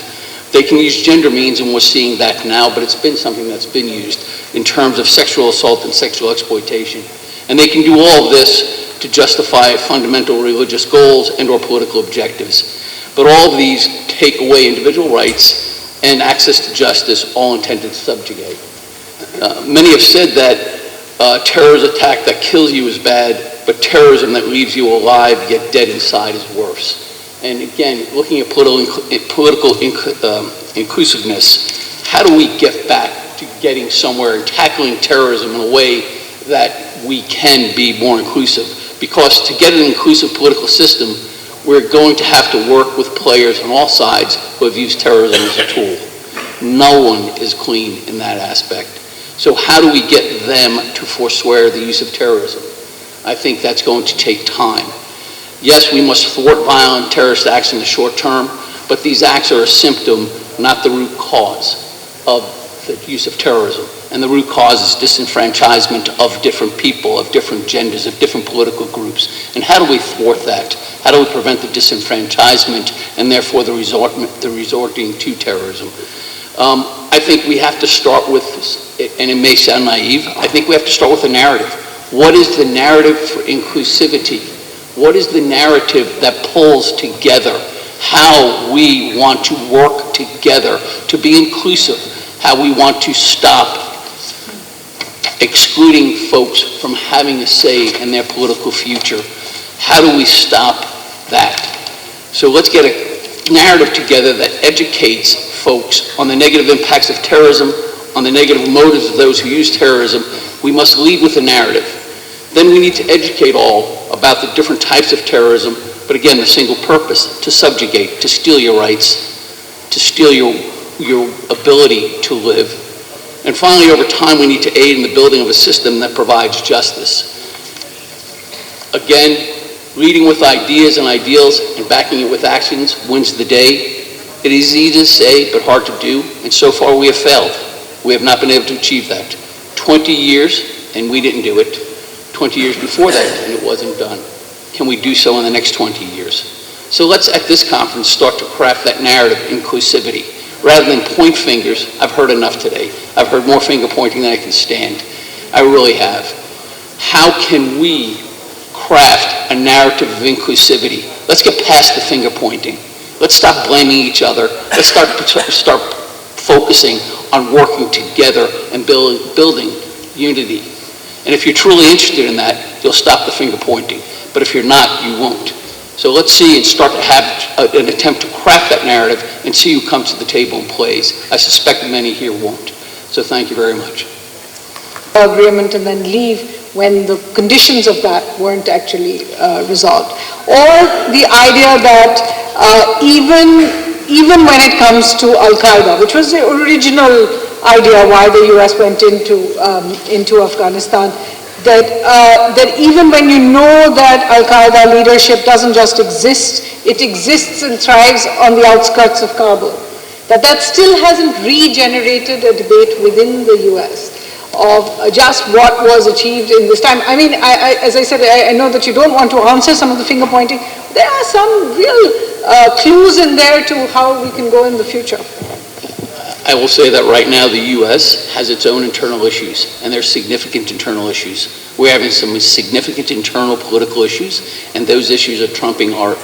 They can use gender means, and we're seeing that now, but it's been something that's been used in terms of sexual assault and sexual exploitation. And they can do all of this to justify fundamental religious goals and or political objectives. But all of these take away individual rights and access to justice, all intended to subjugate. Many have said that terrorist attack that kills you is bad, but terrorism that leaves you alive yet dead inside is worse. And again, looking at political inclusiveness, how do we get back to getting somewhere and tackling terrorism in a way that we can be more inclusive? Because to get an inclusive political system, we're going to have to work with players on all sides who have used terrorism as a tool. No one is clean in that aspect. So how do we get them to forswear the use of terrorism? I think that's going to take time. Yes, we must thwart violent terrorist acts in the short term, but these acts are a symptom, not the root cause of the use of terrorism. And the root cause is disenfranchisement of different people, of different genders, of different political groups. And how do we thwart that? How do we prevent the disenfranchisement and therefore the resorting to terrorism? I think we have to start with, and it may sound naive, I think we have to start with a narrative. What is the narrative for inclusivity? What is the narrative that pulls together how we want to work together to be inclusive, how we want to stop excluding folks from having a say in their political future? How do we stop that? So let's get a narrative together that educates folks on the negative impacts of terrorism, on the negative motives of those who use terrorism. We must lead with a narrative. Then we need to educate all about the different types of terrorism, but again, the single purpose, to subjugate, to steal your rights, to steal your ability to live. And finally, over time, we need to aid in the building of a system that provides justice. Again, leading with ideas and ideals and backing it with actions wins the day. It is easy to say, but hard to do, and so far we have failed. We have not been able to achieve that. 20 years, and we didn't do it. 20 years before that, and it wasn't done. Can we do so in the next 20 years? So let's, at this conference, start to craft that narrative of inclusivity. Rather than point fingers, I've heard enough today. I've heard more finger pointing than I can stand. I really have. How can we craft a narrative of inclusivity? Let's get past the finger pointing. Let's stop blaming each other. Let's start focusing on working together and building unity. And if you're truly interested in that, you'll stop the finger pointing. But if you're not, you won't. So let's see and start to have an attempt to craft that narrative and see who comes to the table and plays. I suspect many here won't. So thank you very much. Agreement and then leave when the conditions of that weren't actually resolved. Or the idea that even when it comes to Al-Qaeda, which was the original idea why the US went into Afghanistan, that even when you know that Al-Qaeda leadership doesn't just exist, it exists and thrives on the outskirts of Kabul, that still hasn't regenerated a debate within the US of just what was achieved in this time. I mean, as I said, I know that you don't want to answer some of the finger pointing. There are some real clues in there to how we can go in the future. I will say that right now the U.S. has its own internal issues, and there's significant internal issues. We're having some significant internal political issues, and those issues are trumping our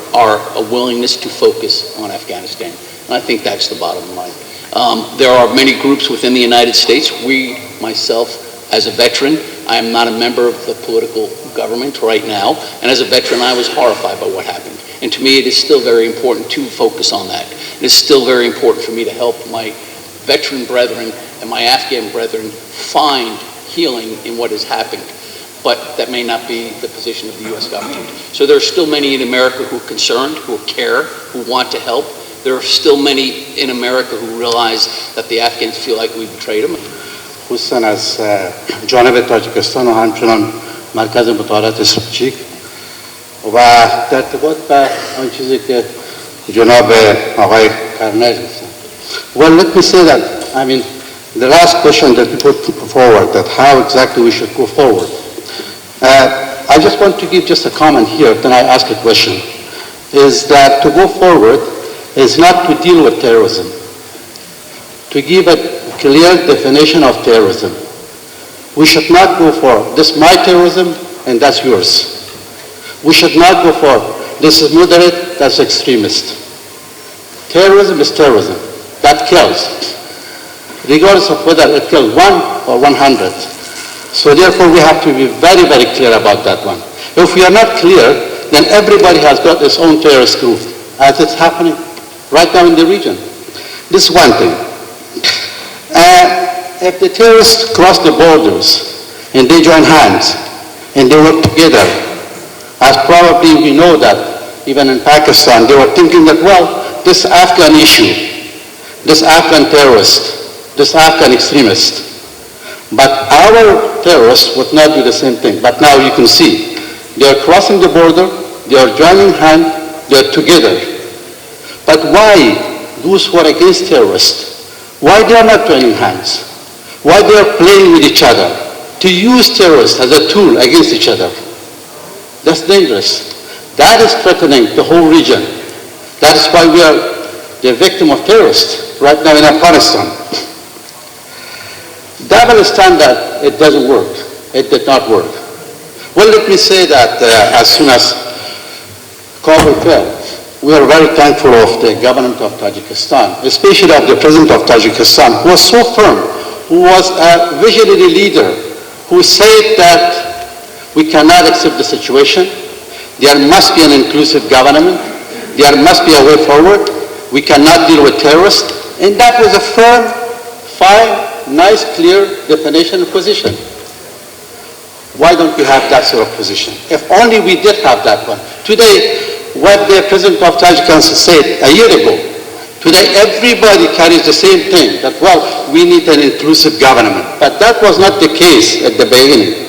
willingness to focus on Afghanistan. And I think that's the bottom line. There are many groups within the United States. Myself, as a veteran, I am not a member of the political government right now, and as a veteran, I was horrified by what happened. And to me, it is still very important to focus on that. It is still very important for me to help my veteran brethren and my Afghan brethren find healing in what has happened. But that may not be the position of the U.S. government. So there are still many in America who are concerned, who care, who want to help. There are still many in America who realize that the Afghans feel like we betrayed them. خصوصا از جانب تاجیکستان و همچنان مرکز مطالعات استراتژیک و در ارتباط با آن چیزی که جناب آقای کرنل گفتن. Well, let me say that, I mean, the last question that you put forward, that how exactly we should go forward. I just want to give just a comment here, then I ask a question, is that to go forward is not to deal with terrorism, to give a clear definition of terrorism. We should not go for this my terrorism and that's yours. We should not go for this is moderate, that's extremist. Terrorism is terrorism. That kills, regardless of whether it kills 1 or 100. So therefore we have to be very, very clear about that one. If we are not clear, then everybody has got its own terrorist group, as it's happening right now in the region. This is one thing. If the terrorists cross the borders and they join hands and they work together, as probably we know that even in Pakistan, they were thinking that, well, this Afghan issue, this Afghan terrorist, this Afghan extremist, but our terrorists would not do the same thing. But now you can see, they are crossing the border, they are joining hands, they are together. But why those who are against terrorists, why they are not joining hands? Why they are playing with each other? To use terrorists as a tool against each other. That's dangerous. That is threatening the whole region. That is why we are the victim of terrorists right now in Afghanistan. Double standard, it doesn't work. It did not work. Well, let me say that as soon as Kabul fell, we are very thankful of the government of Tajikistan, especially of the president of Tajikistan, who was so firm, who was a visionary leader, who said that we cannot accept the situation. There must be an inclusive government. There must be a way forward. We cannot deal with terrorists. And that was a firm, fine, nice, clear definition and position. Why don't we have that sort of position? If only we did have that one. Today, what the president of Tajikistan said a year ago, today everybody carries the same thing, that, well, we need an inclusive government. But that was not the case at the beginning.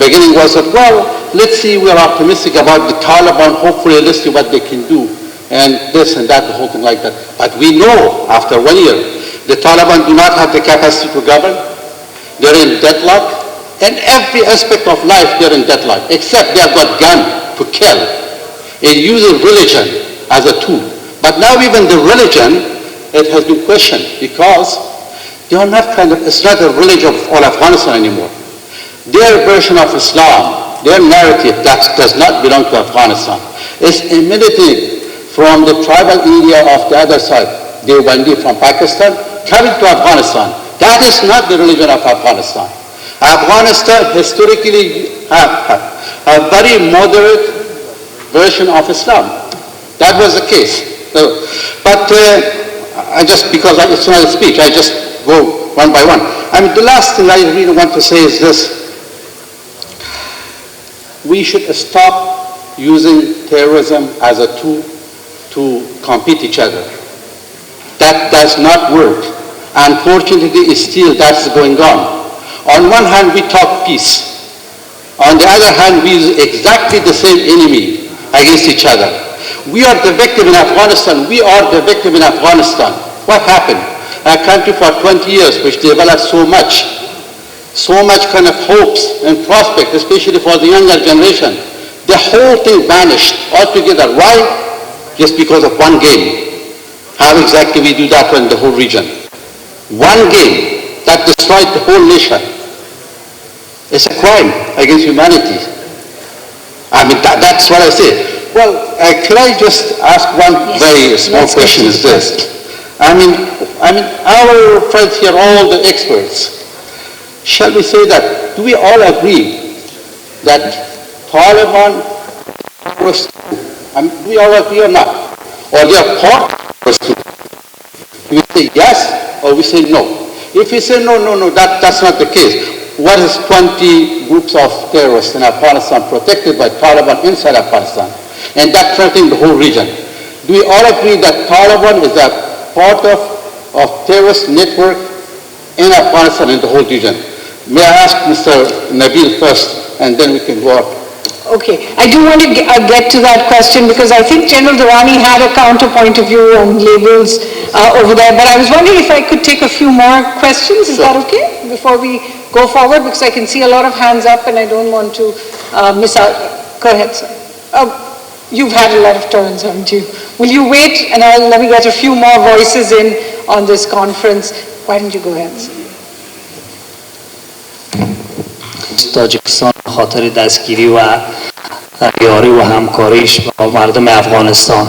Beginning was that, well, let's see, we're optimistic about the Taliban, hopefully let's see what they can do, and this and that, the whole thing like that. But we know, after 1 year, the Taliban do not have the capacity to govern. They're in deadlock. In every aspect of life, they're in deadlock, except they have got gun to kill and using religion as a tool. But now even the religion, it has been questioned because they are not it's not a religion of all Afghanistan anymore. Their version of Islam, their narrative, that does not belong to Afghanistan, is emanating from the tribal area of the other side, Deobandi from Pakistan, coming to Afghanistan. That is not the religion of Afghanistan. Afghanistan historically have a very moderate version of Islam. That was the case. But because it's not a speech, I just go one by one. I mean, the last thing I really want to say is this. We should stop using terrorism as a tool to compete each other. That does not work. Unfortunately, still that's going on. On one hand, we talk peace. On the other hand, we use exactly the same enemy against each other. We are the victim in Afghanistan. We are the victim in Afghanistan. What happened? A country for 20 years which developed so much kind of hopes and prospect, especially for the younger generation. The whole thing vanished altogether. Why? Just because of one game. How exactly we do that in the whole region? One game that destroyed the whole nation. It's a crime against humanity. I mean, that's what I say. Well, can I just ask one very small question is this. I mean, our friends here, all the experts, shall we say that, do we all agree that Taliban was, do we all agree or not? Or they are part of the. We say yes or we say no. If we say no, that's not the case. What is 20 groups of terrorists in Afghanistan protected by Taliban inside Afghanistan? And that threatening the whole region. Do we all agree that Taliban is a part of terrorist network in Afghanistan and the whole region? May I ask Mr. Nabil first, and then we can go up. Okay, I do want to get to that question because I think General Durrani had a counterpoint of view on labels over there, but I was wondering if I could take a few more questions. Is that okay? Before we go forward, because I can see a lot of hands up and I don't want to miss out. Go ahead, sir. You've had a lot of turns, haven't you? Will you wait and let me get a few more voices in on this conference. Why don't you go ahead, sir? تاجیکستان خاطر دستگیری و یاری و همکاریش با مردم افغانستان.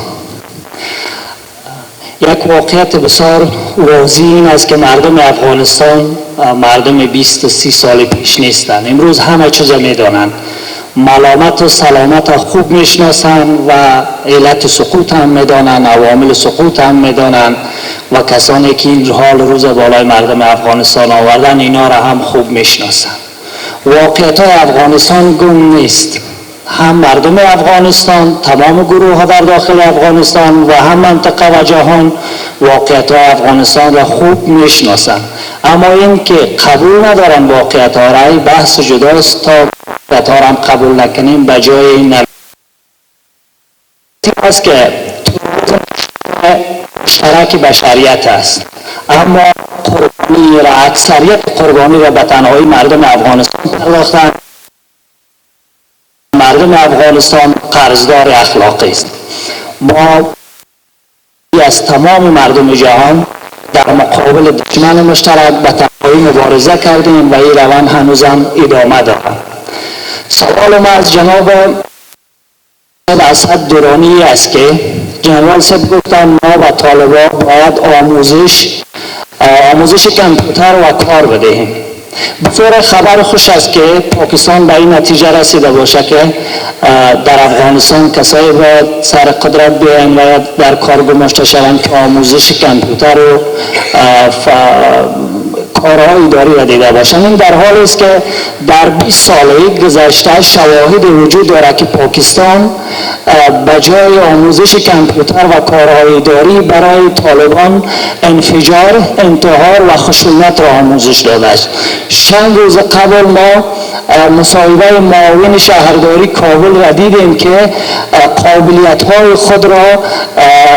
یک واقعیت بسیار واضح این است که مردم افغانستان مردم 20-30 سال پیش نیستند. امروز همه چیز میدانند. ملامت و سلامت خوب میشناسند و علت سقوط هم میدانند، عوامل سقوط هم میدانند و کسانی که این حال روز بالای مردم افغانستان آوردن اینا را هم خوب میشناسند. واقعیت های افغانستان گم نیست. هم مردم افغانستان، تمام گروه ها در داخل افغانستان و هم منطقه و جهان واقعیت های افغانستان را خوب میشناسند. اما این که قبول ندارن واقعیت ها را بحث جداست. تا واقعیت ها را هم قبول نکنیم به جای این است که مشترک بشریت است. اما قربانی را اکثریت قربانی را به تنهایی مردم افغانستان پرداختند. مردم افغانستان قرضدار اخلاقی است. ما از تمام مردم جهان در مقابل دشمن مشترک به تنهایی مبارزه کردیم و این روند هنوزم ادامه دارد. سوال ما از جناب اسد درانی است که جنرال صاحب گفتن ما و طالبان باید آموزش کامپیوتر و کار بدهیم. بطور خبر خوش است که پاکستان به این نتیجه رسیده باشه که در افغانستان کسایی باید سر قدرت بیاین و در کار گماشته شوند که آموزش کامپیوتر و کارهای اداری را دیده باشند. این در حالی است که در 20 سال گذشته شواهد وجود دارد که پاکستان به جای آموزش کامپیوتر و کارهای اداری برای طالبان انفجار، انتحار و خشونت را آموزش داده است. چند روز قبل ما مصاحبه معاون شهرداری کابل را دیدیم که قابلیت‌های خود را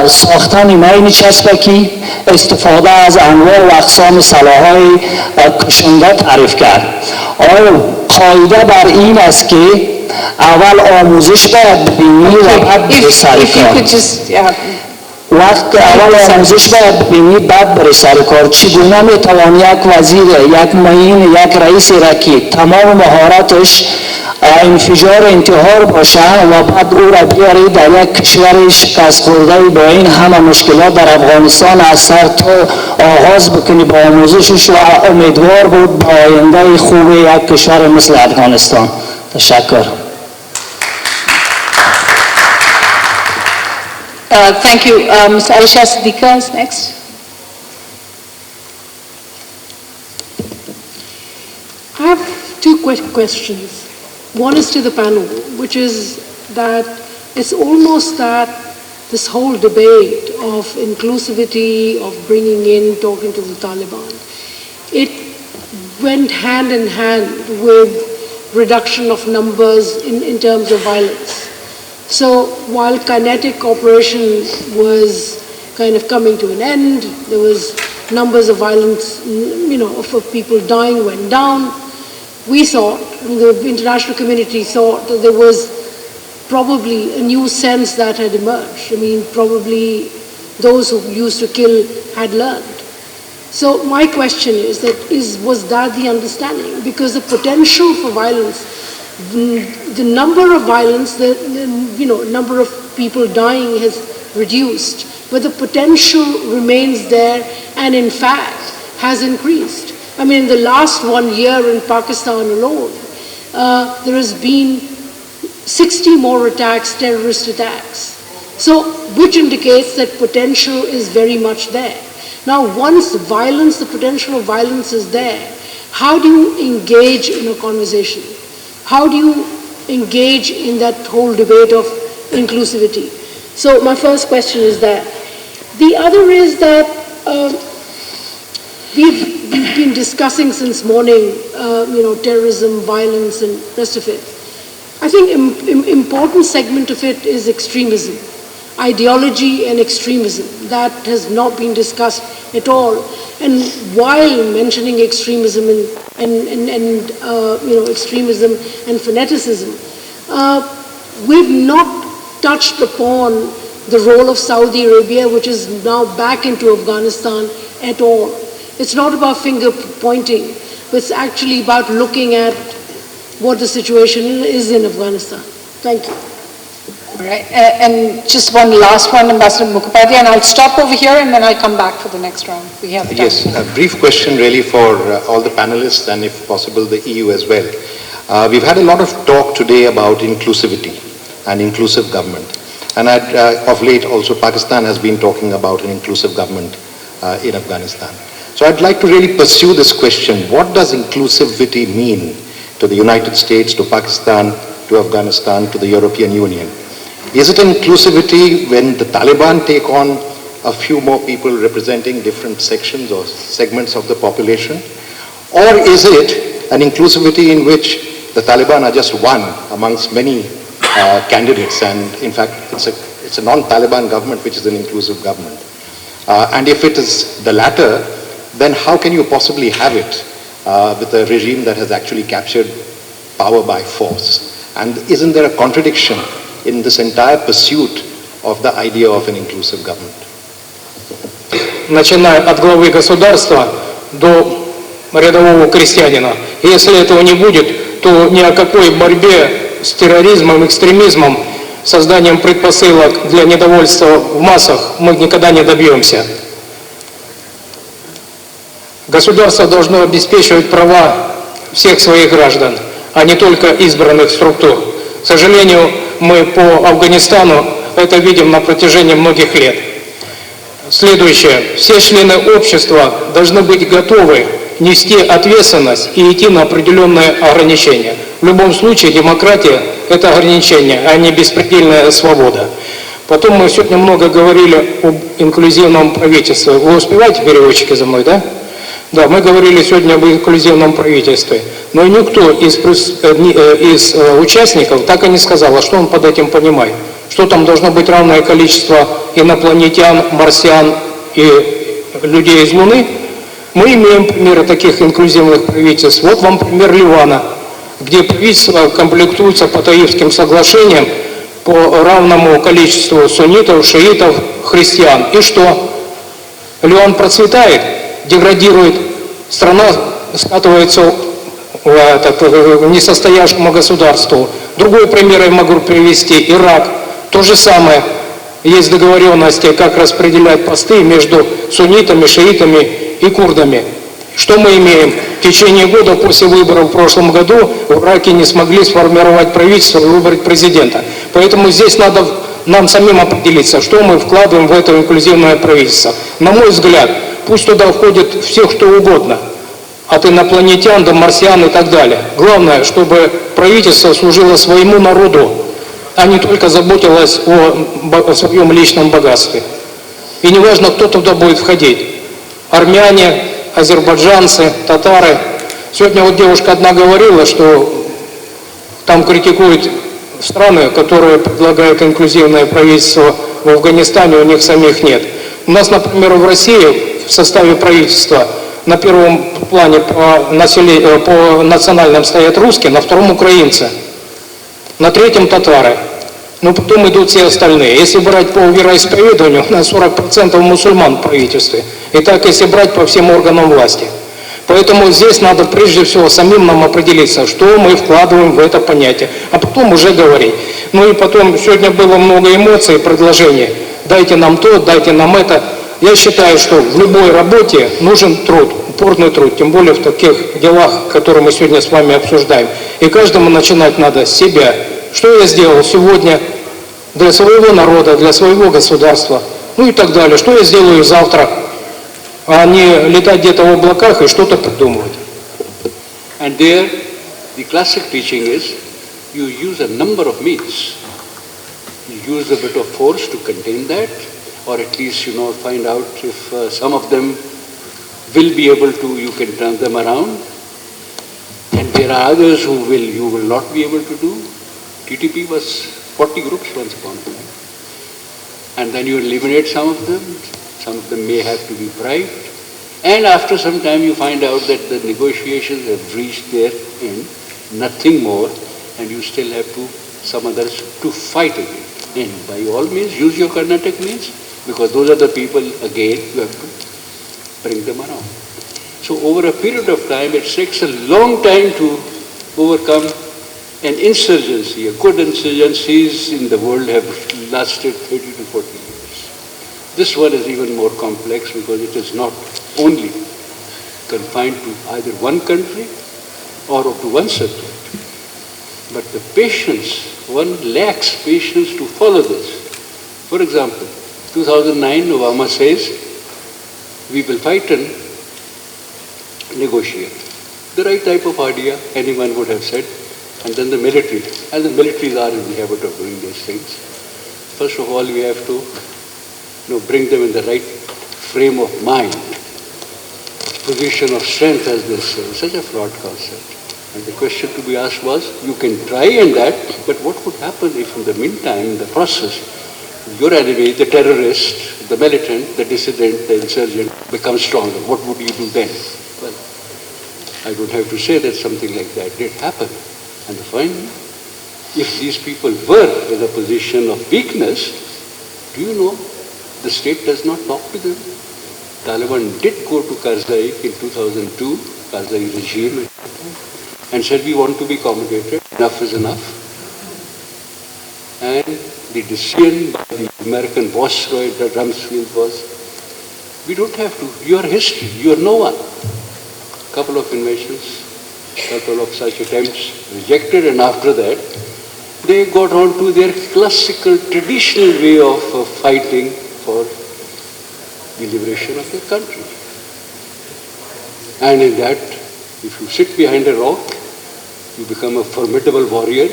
ساختن مین چسبکی، استفاده از انواع و اقسام سلاح‌های کشنده تعریف کرد. آیا قاعده بر این است که اول آموزش باید ببینی و بعد به سر کار؟ وقت اول آموزش باید ببینی بعد بری سر کار. چگونه میتوان یک وزیر، یک معین، یک رئیس را که تمام مهارتش انفجار انتحار باشه و بعد او را بیاری در یک کشور شکست خورده با این همه مشکلات در افغانستان از سر تا آغاز بکنی با آموزشش و امیدوار بود با آینده خوب یک کشور مثل افغانستان. تشکر. Thank you. Ms. Aisha Siddiqa is next. I have two questions. One is to the panel, which is that it's almost that this whole debate of inclusivity, of bringing in, talking to the Taliban, it went hand in hand with reduction of numbers in terms of violence. So while kinetic operation was kind of coming to an end, there was numbers of violence, of people dying went down. We thought, the international community thought that there was probably a new sense that had emerged. I mean, probably those who used to kill had learned. So my question was that the understanding? Because the potential for violence, the number of violence, the number of people dying has reduced, but the potential remains there and in fact has increased. I mean, in the last 1 year in Pakistan alone, there has been 60 more attacks, terrorist attacks. So, which indicates that potential is very much there. Now, once violence, the potential of violence is there, how do you engage in a conversation? How do you engage in that whole debate of inclusivity? So, my first question is that. The other is that we've been discussing since morning, terrorism, violence, and rest of it. I think important segment of it is extremism, ideology and extremism. That has not been discussed at all. And while mentioning extremism and extremism and fanaticism, we've not touched upon the role of Saudi Arabia, which is now back into Afghanistan at all. It's not about finger pointing, but it's actually about looking at what the situation is in Afghanistan. Thank you. All right, and just one last one, Ambassador Mukhopadhyay, and I'll stop over here and then I'll come back for the next round. We have time. Yes, a brief question really for all the panelists and if possible the EU as well. We've had a lot of talk today about inclusivity and inclusive government. And of late also Pakistan has been talking about an inclusive government in Afghanistan. So I'd like to really pursue this question. What does inclusivity mean to the United States, to Pakistan, to Afghanistan, to the European Union? Is it inclusivity when the Taliban take on a few more people representing different sections or segments of the population? Or is it an inclusivity in which the Taliban are just one amongst many candidates, and in fact it's a non-Taliban government which is an inclusive government? And if it is the latter, then how can you possibly have it with a regime that has actually captured power by force? And isn't there a contradiction in this entire pursuit of the idea of an inclusive government? Начиная от главы государства до рядового крестьянина. Если этого не будет, то ни о какой борьбе с терроризмом, экстремизмом, созданием предпосылок для недовольства в массах мы никогда не добьемся. Государство должно обеспечивать права всех своих граждан, а не только избранных структур. К сожалению, мы по Афганистану это видим на протяжении многих лет. Следующее. Все члены общества должны быть готовы нести ответственность и идти на определенные ограничения. В любом случае демократия – это ограничение, а не беспредельная свобода. Потом мы сегодня много говорили об инклюзивном правительстве. Вы успеваете, переводчики, за мной, да? Да, мы говорили сегодня об инклюзивном правительстве. Но никто из участников так и не сказал, что он под этим понимает. Что там должно быть равное количество инопланетян, марсиан и людей из Луны. Мы имеем примеры таких инклюзивных правительств. Вот вам пример Ливана, где правительство комплектуется по Таифским соглашениям по равному количеству суннитов, шиитов, христиан. И что? Ливан процветает, деградирует, страна скатывается к несостоявшему государству. Другой пример я могу привести. Ирак. То же самое. Есть договоренности, как распределять посты между суннитами, шиитами и курдами. Что мы имеем? В течение года после выборов в прошлом году в Ираке не смогли сформировать правительство и выбрать президента. Поэтому здесь надо нам самим определиться, что мы вкладываем в это инклюзивное правительство. На мой взгляд, пусть туда входит всех, кто угодно. От инопланетян до марсиан и так далее. Главное, чтобы правительство служило своему народу, а не только заботилось о своем личном богатстве. И неважно, кто туда будет входить. Армяне, азербайджанцы, татары. Сегодня вот девушка одна говорила, что там критикуют страны, которые предлагают инклюзивное правительство в Афганистане, у них самих нет. У нас, например, в России в составе правительства на первом плане по национальным стоят русские, на втором украинцы, на третьем татары. Ну, потом идут все остальные. Если брать по вероисповеданию, у нас 40% мусульман в правительстве. И так, если брать по всем органам власти. Поэтому здесь надо прежде всего самим нам определиться, что мы вкладываем в это понятие, а потом уже говорить. Ну и потом, сегодня было много эмоций и предложений. дайте нам то, дайте нам это. Я считаю, что в любой работе нужен труд, упорный труд, тем более в таких делах, которые мы сегодня с вами обсуждаем. И каждому начинать надо с себя. Что я сделал сегодня для своего народа, для своего государства, ну и так далее. Что я сделаю завтра, а не летать где-то в облаках и что-то придумывать. And there, the classic teaching is, you use a number of means. You use a bit of force to contain that, or at least, find out if some of them will be able to, you can turn them around. And there are others you will not be able to do. TTP was 40 groups once upon a time. And then you eliminate some of them may have to be bribed. And after some time you find out that the negotiations have reached their end, nothing more, and you still have some others to fight again. And by all means, use your Carnatic means, because those are the people, again, you have to bring them around. So over a period of time, it takes a long time to overcome an insurgency. A good insurgencies in the world have lasted 30 to 40 years. This one is even more complex because it is not only confined to either one country or to one subject. But the patience, one lacks patience to follow this. For example, 2009, Obama says, we will fight and negotiate. The right type of idea, anyone would have said. And then the military, and the militaries are in the habit of doing these things. First of all, we have to bring them in the right frame of mind. Position of strength, as they say, such a flawed concept. And the question to be asked was, you can try in that, but what would happen if in the meantime, in the process, your enemy, the terrorist, the militant, the dissident, the insurgent, becomes stronger? What would you do then? Well, I don't have to say that something like that did happen. And finally, if these people were in a position of weakness, do you know, the state does not talk to them. Taliban did go to Karzai in 2002, Karzai regime, and said, we want to be accommodated, enough is enough. And the decision by the American Viceroy, the Rumsfeld was, we don't have to, you are history, you are no one. Couple of invasions, couple of such attempts rejected, and after that, they got on to their classical, traditional way of fighting for the liberation of their country. And in that, if you sit behind a rock, you become a formidable warrior,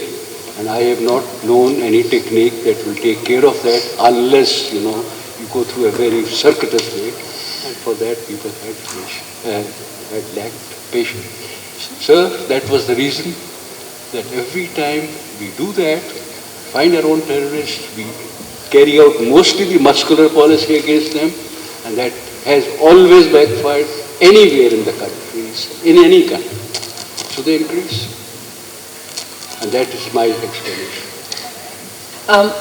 and I have not known any technique that will take care of that unless, you go through a very circuitous way, and for that people had lacked patience. Sir, that was the reason that every time we do that, find our own terrorists, we carry out mostly the muscular policy against them, and that has always backfired anywhere in the countries, in any country. So they increase. And that is my explanation.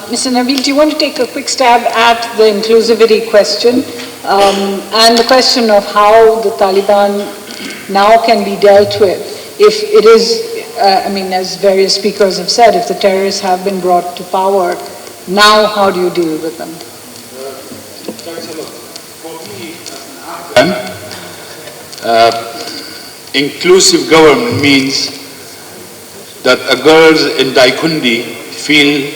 Mr. Nabil, do you want to take a quick stab at the inclusivity question and the question of how the Taliban now can be dealt with if it is, as various speakers have said, if the terrorists have been brought to power, now how do you deal with them? Inclusive government means that girls in Daikundi feel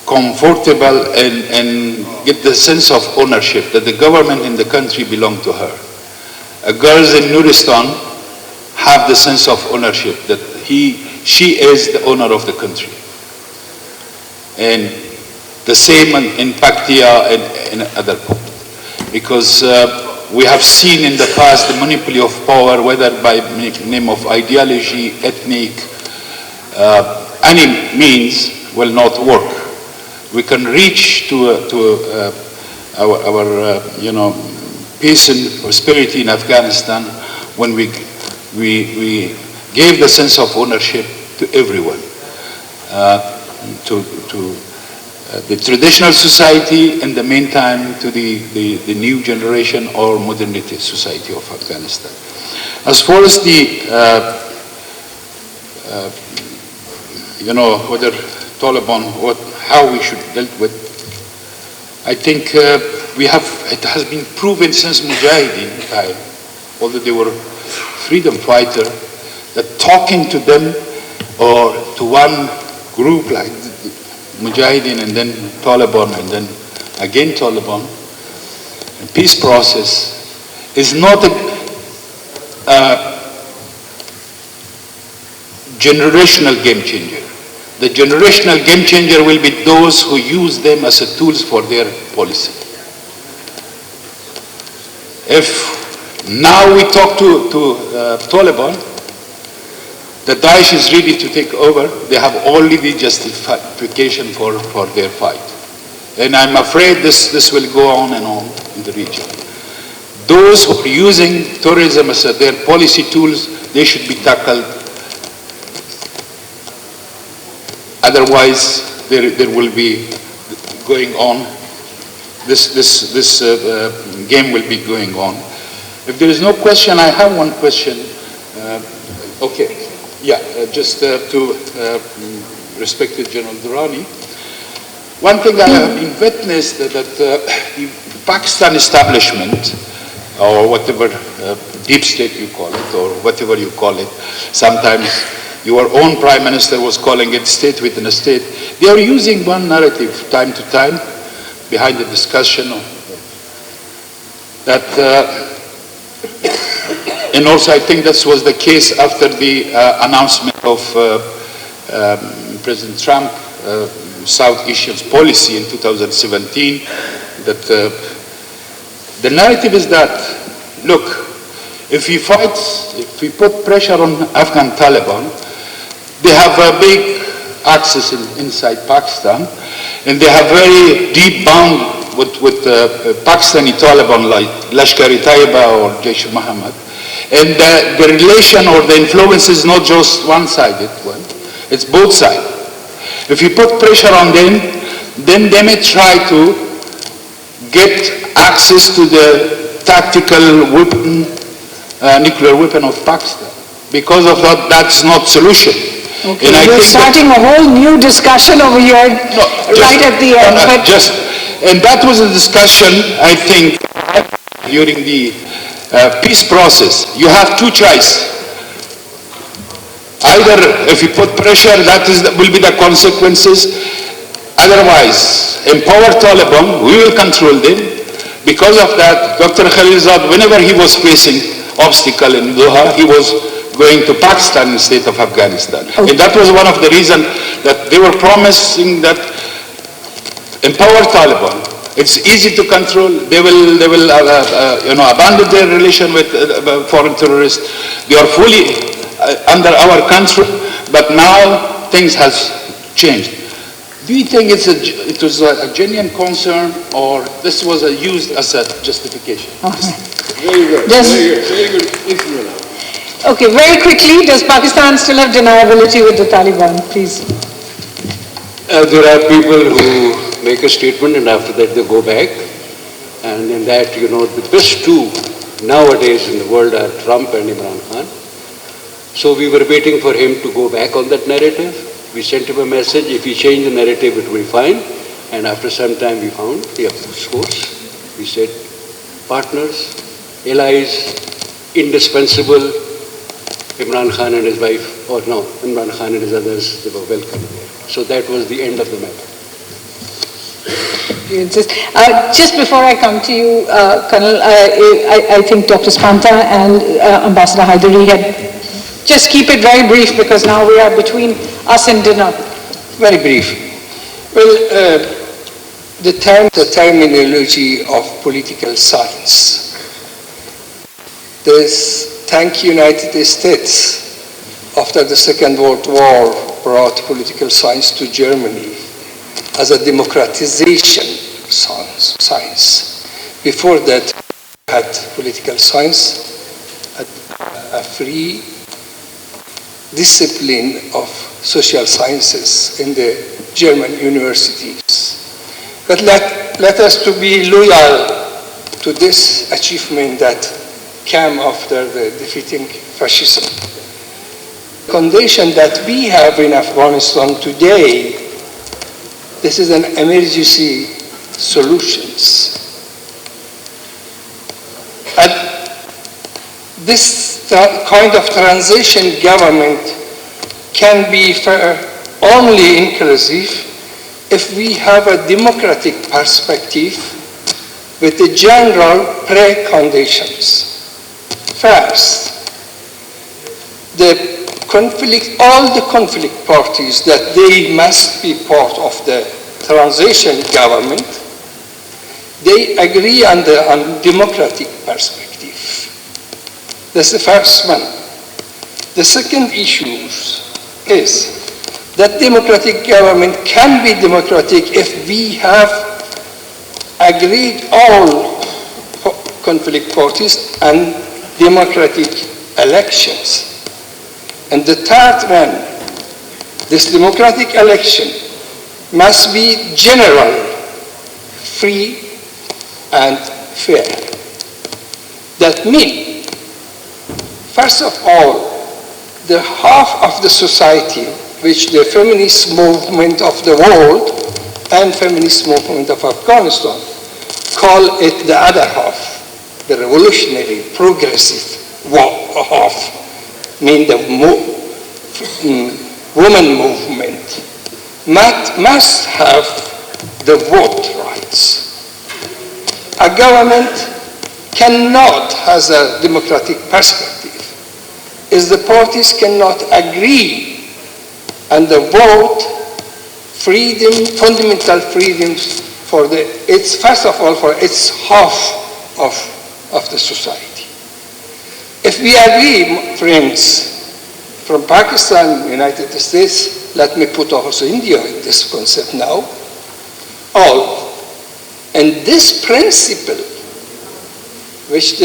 comfortable and get the sense of ownership that the government in the country belongs to her. Girls in Nuristan have the sense of ownership that she is the owner of the country. And the same in Paktia and in other points. Because we have seen in the past the monopoly of power, whether by name of ideology, ethnic, any means will not work. We can reach to our peace and prosperity in Afghanistan when we gave the sense of ownership to everyone, to the traditional society, in the meantime to the new generation or modernity society of Afghanistan. As far as the, whether Taliban, how we should deal with, I think it has been proven since Mujahideen time, although they were freedom fighter, that talking to them or to one group like Mujahideen and then Taliban and then again Taliban, a peace process is not a generational game changer. The generational game changer will be those who use them as a tools for their policy. If now we talk to Taliban, the Daesh is ready to take over. They have already justification for their fight. And I'm afraid this will go on and on in the region. Those who are using terrorism as their policy tools, they should be tackled. Otherwise, there will be going on. This game will be going on. If there is no question, I have one question. Okay. Yeah, just to respected General Durrani. One thing I have been witnessed that the Pakistan establishment, or whatever deep state you call it, or whatever you call it, sometimes your own Prime Minister was calling it state within a state. They are using one narrative time to time behind the discussion that and also I think this was the case after the announcement of President Trump South Asian policy in 2017, that the narrative is that, look, if we put pressure on Afghan Taliban, they have a big access inside Pakistan, and they have very deep bond with Pakistani Taliban like Lashkar-e-Taiba or Jaish-e-Mohammed. And the relation or the influence is not just one-sided one, it's both sides. If you put pressure on them, then they may try to get access to the tactical weapon, nuclear weapon of Pakistan. Because of that, that's not solution. Okay, and you're starting a whole new discussion over here, right at the end. And that was a discussion, I think, during the peace process. You have two choices. Either if you put pressure, that will be the consequences. Otherwise, empower Taliban, we will control them. Because of that, Dr. Khalilzad, whenever he was facing obstacle in Doha, he was going to Pakistan instead of Afghanistan. Okay. And that was one of the reasons that they were promising that empower Taliban. It's easy to control. They will abandon their relation with foreign terrorists. They are fully under our control, but now things has changed. Do you think it was a genuine concern, or this was used as a justification? Very good. Very good. Okay, very quickly, does Pakistan still have deniability with the Taliban, please? There are people who make a statement and after that they go back. And in that, the best two nowadays in the world are Trump and Imran Khan. So we were waiting for him to go back on that narrative. We sent him a message, if he changed the narrative, it will be fine. And after some time we found the opposite course. We said, partners, allies, indispensable. Imran Khan and his wife, or no, Imran Khan and his others, they were welcome there. So that was the end of the matter. Just before I come to you, Colonel, I think Dr. Spanta and Ambassador Haidari had, just keep it very brief because now we are between us and dinner. Very brief. Well, the terminology of political science. There's thank United States after the Second World War brought political science to Germany as a democratization of science. Before that, we had political science, a free discipline of social sciences in the German universities. But let us to be loyal to this achievement that came after the defeating fascism. The condition that we have in Afghanistan today, this is an emergency solutions. And this kind of transition government can be only inclusive if we have a democratic perspective with the general preconditions. First, all the conflict parties that they must be part of the transition government, they agree on the democratic perspective. That's the first one. The second issue is that democratic government can be democratic if we have agreed all conflict parties and democratic elections. And the third one, this democratic election must be general, free, and fair. That means, first of all, the half of the society, which the feminist movement of the world and feminist movement of Afghanistan call it the other half, the revolutionary, progressive half, mean the women movement, must have the vote rights. A government cannot have a democratic perspective if the parties cannot agree on the vote, freedom, fundamental freedoms for its, first of all, for its half of the society. If we agree, friends, from Pakistan, United States, let me put also India in this concept now, all. And this principle, which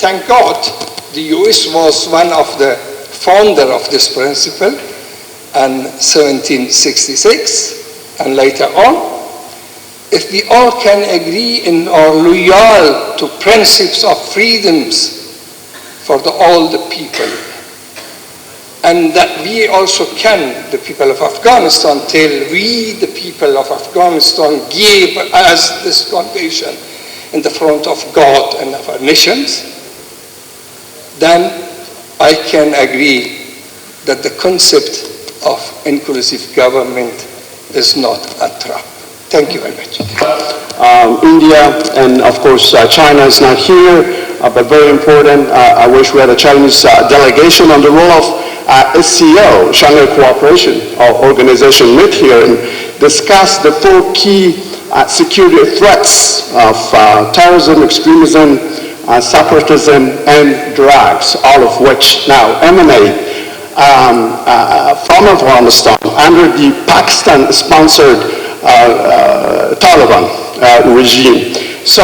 thank God, the US was one of the founder of this principle in 1766 and later on, if we all can agree and are loyal to principles of freedoms for all the people, and that we also can, the people of Afghanistan, tell we, the people of Afghanistan, give us this foundation in the front of God and of our nations, then I can agree that the concept of inclusive government is not a trap. Thank you very much. India and of course China is not here, but very important. I wish we had a Chinese delegation on the role of SCO, Shanghai Cooperation Organization, met here and discussed the 4 key security threats of terrorism, extremism, separatism, and drugs, all of which now emanate from Afghanistan under the Pakistan-sponsored Taliban regime. So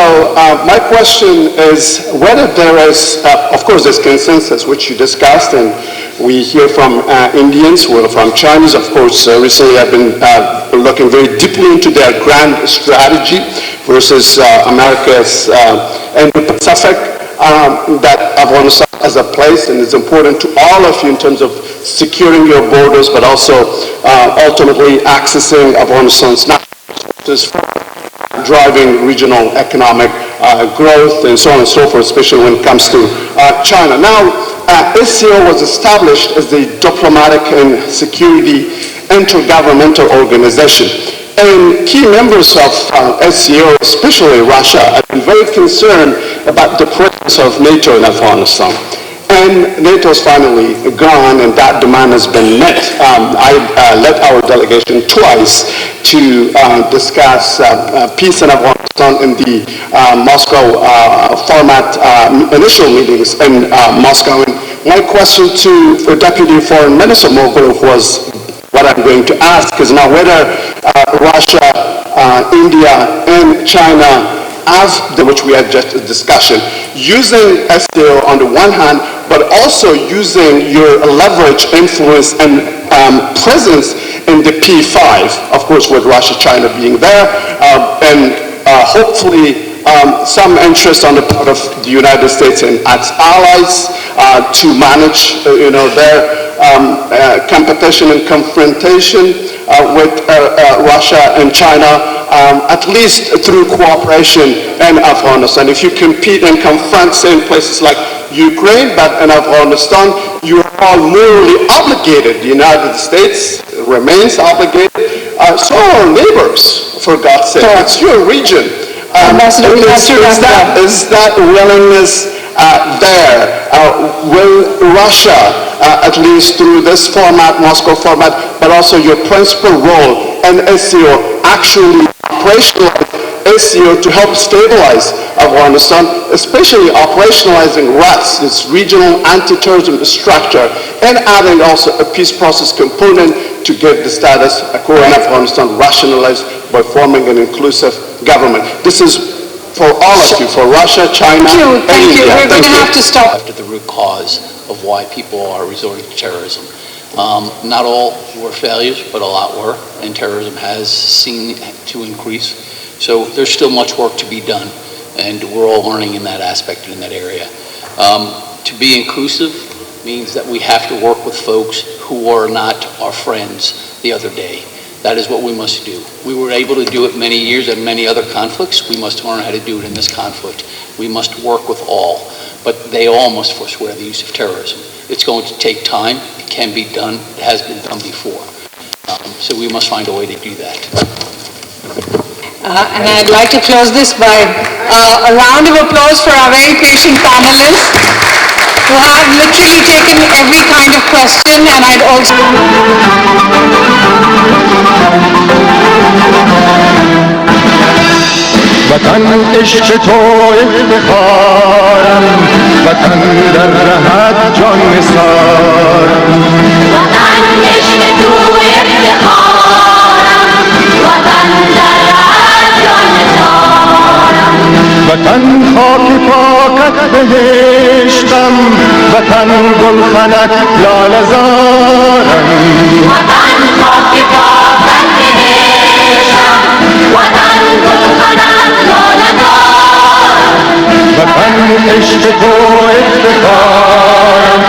my question is whether there is, of course, this consensus which you discussed, and we hear from Indians, who are from Chinese, of course, recently have been looking very deeply into their grand strategy versus America's Indo-Pacific, that Afghanistan has a place and is important to all of you in terms of securing your borders, but also ultimately accessing Afghanistan's natural resources, driving regional economic growth and so on and so forth, especially when it comes to China. Now, SCO was established as the diplomatic and security intergovernmental organization. And key members of SCO, especially Russia, have been very concerned about the presence of NATO in Afghanistan. And NATO is finally gone, and that demand has been met. I led our delegation twice to discuss peace in Afghanistan in the Moscow format initial meetings in Moscow. And my question to Deputy Foreign Minister Mogulov was what I'm going to ask is now whether Russia, India, and China, which we had just a discussion, using SCO on the one hand, but also using your leverage, influence, and presence in the P5, of course, with Russia, China being there, and hopefully some interest on the part of the United States and its allies to manage, their competition and confrontation with Russia and China, at least through cooperation in Afghanistan. If you compete and confront in places like Ukraine, but in Afghanistan, you are morally obligated. The United States remains obligated. So are our neighbors, for God's sake. It's your region. Is that willingness there? Will Russia, at least through this format, Moscow format, but also your principal role in SCO, actually operationalize SCO to help stabilize Afghanistan, especially operationalizing RATS, this regional anti-terrorism structure, and adding also a peace process component to get the status quo in Afghanistan rationalized by forming an inclusive government. This is for all of you, for Russia, China, Thank you. We're going to have to stop. After the root cause of why people are resorting to terrorism. Not all were failures, but a lot were, and terrorism has seen to increase. So there's still much work to be done, and we're all learning in that aspect and in that area. To be inclusive means that we have to work with folks who are not our friends the other day. That is what we must do. We were able to do it many years in many other conflicts. We must learn how to do it in this conflict. We must work with all, but they all must forswear the use of terrorism. It's going to take time. It can be done. It has been done before. So we must find a way to do that. And I'd like to close this by a round of applause for our very patient panelists who have literally taken every kind of question, and I'd also... وطن عشق تو افتخارم وطن در رهت جان نثارم وطن عشق تو افتخارم وطن در رهت جان نثارم وطن خاک پاکت بهشتم وطن گلخنک لاله زارم وطن خاک پاکت بهشتم وطن گلخنک وطن عشق تو افتخارم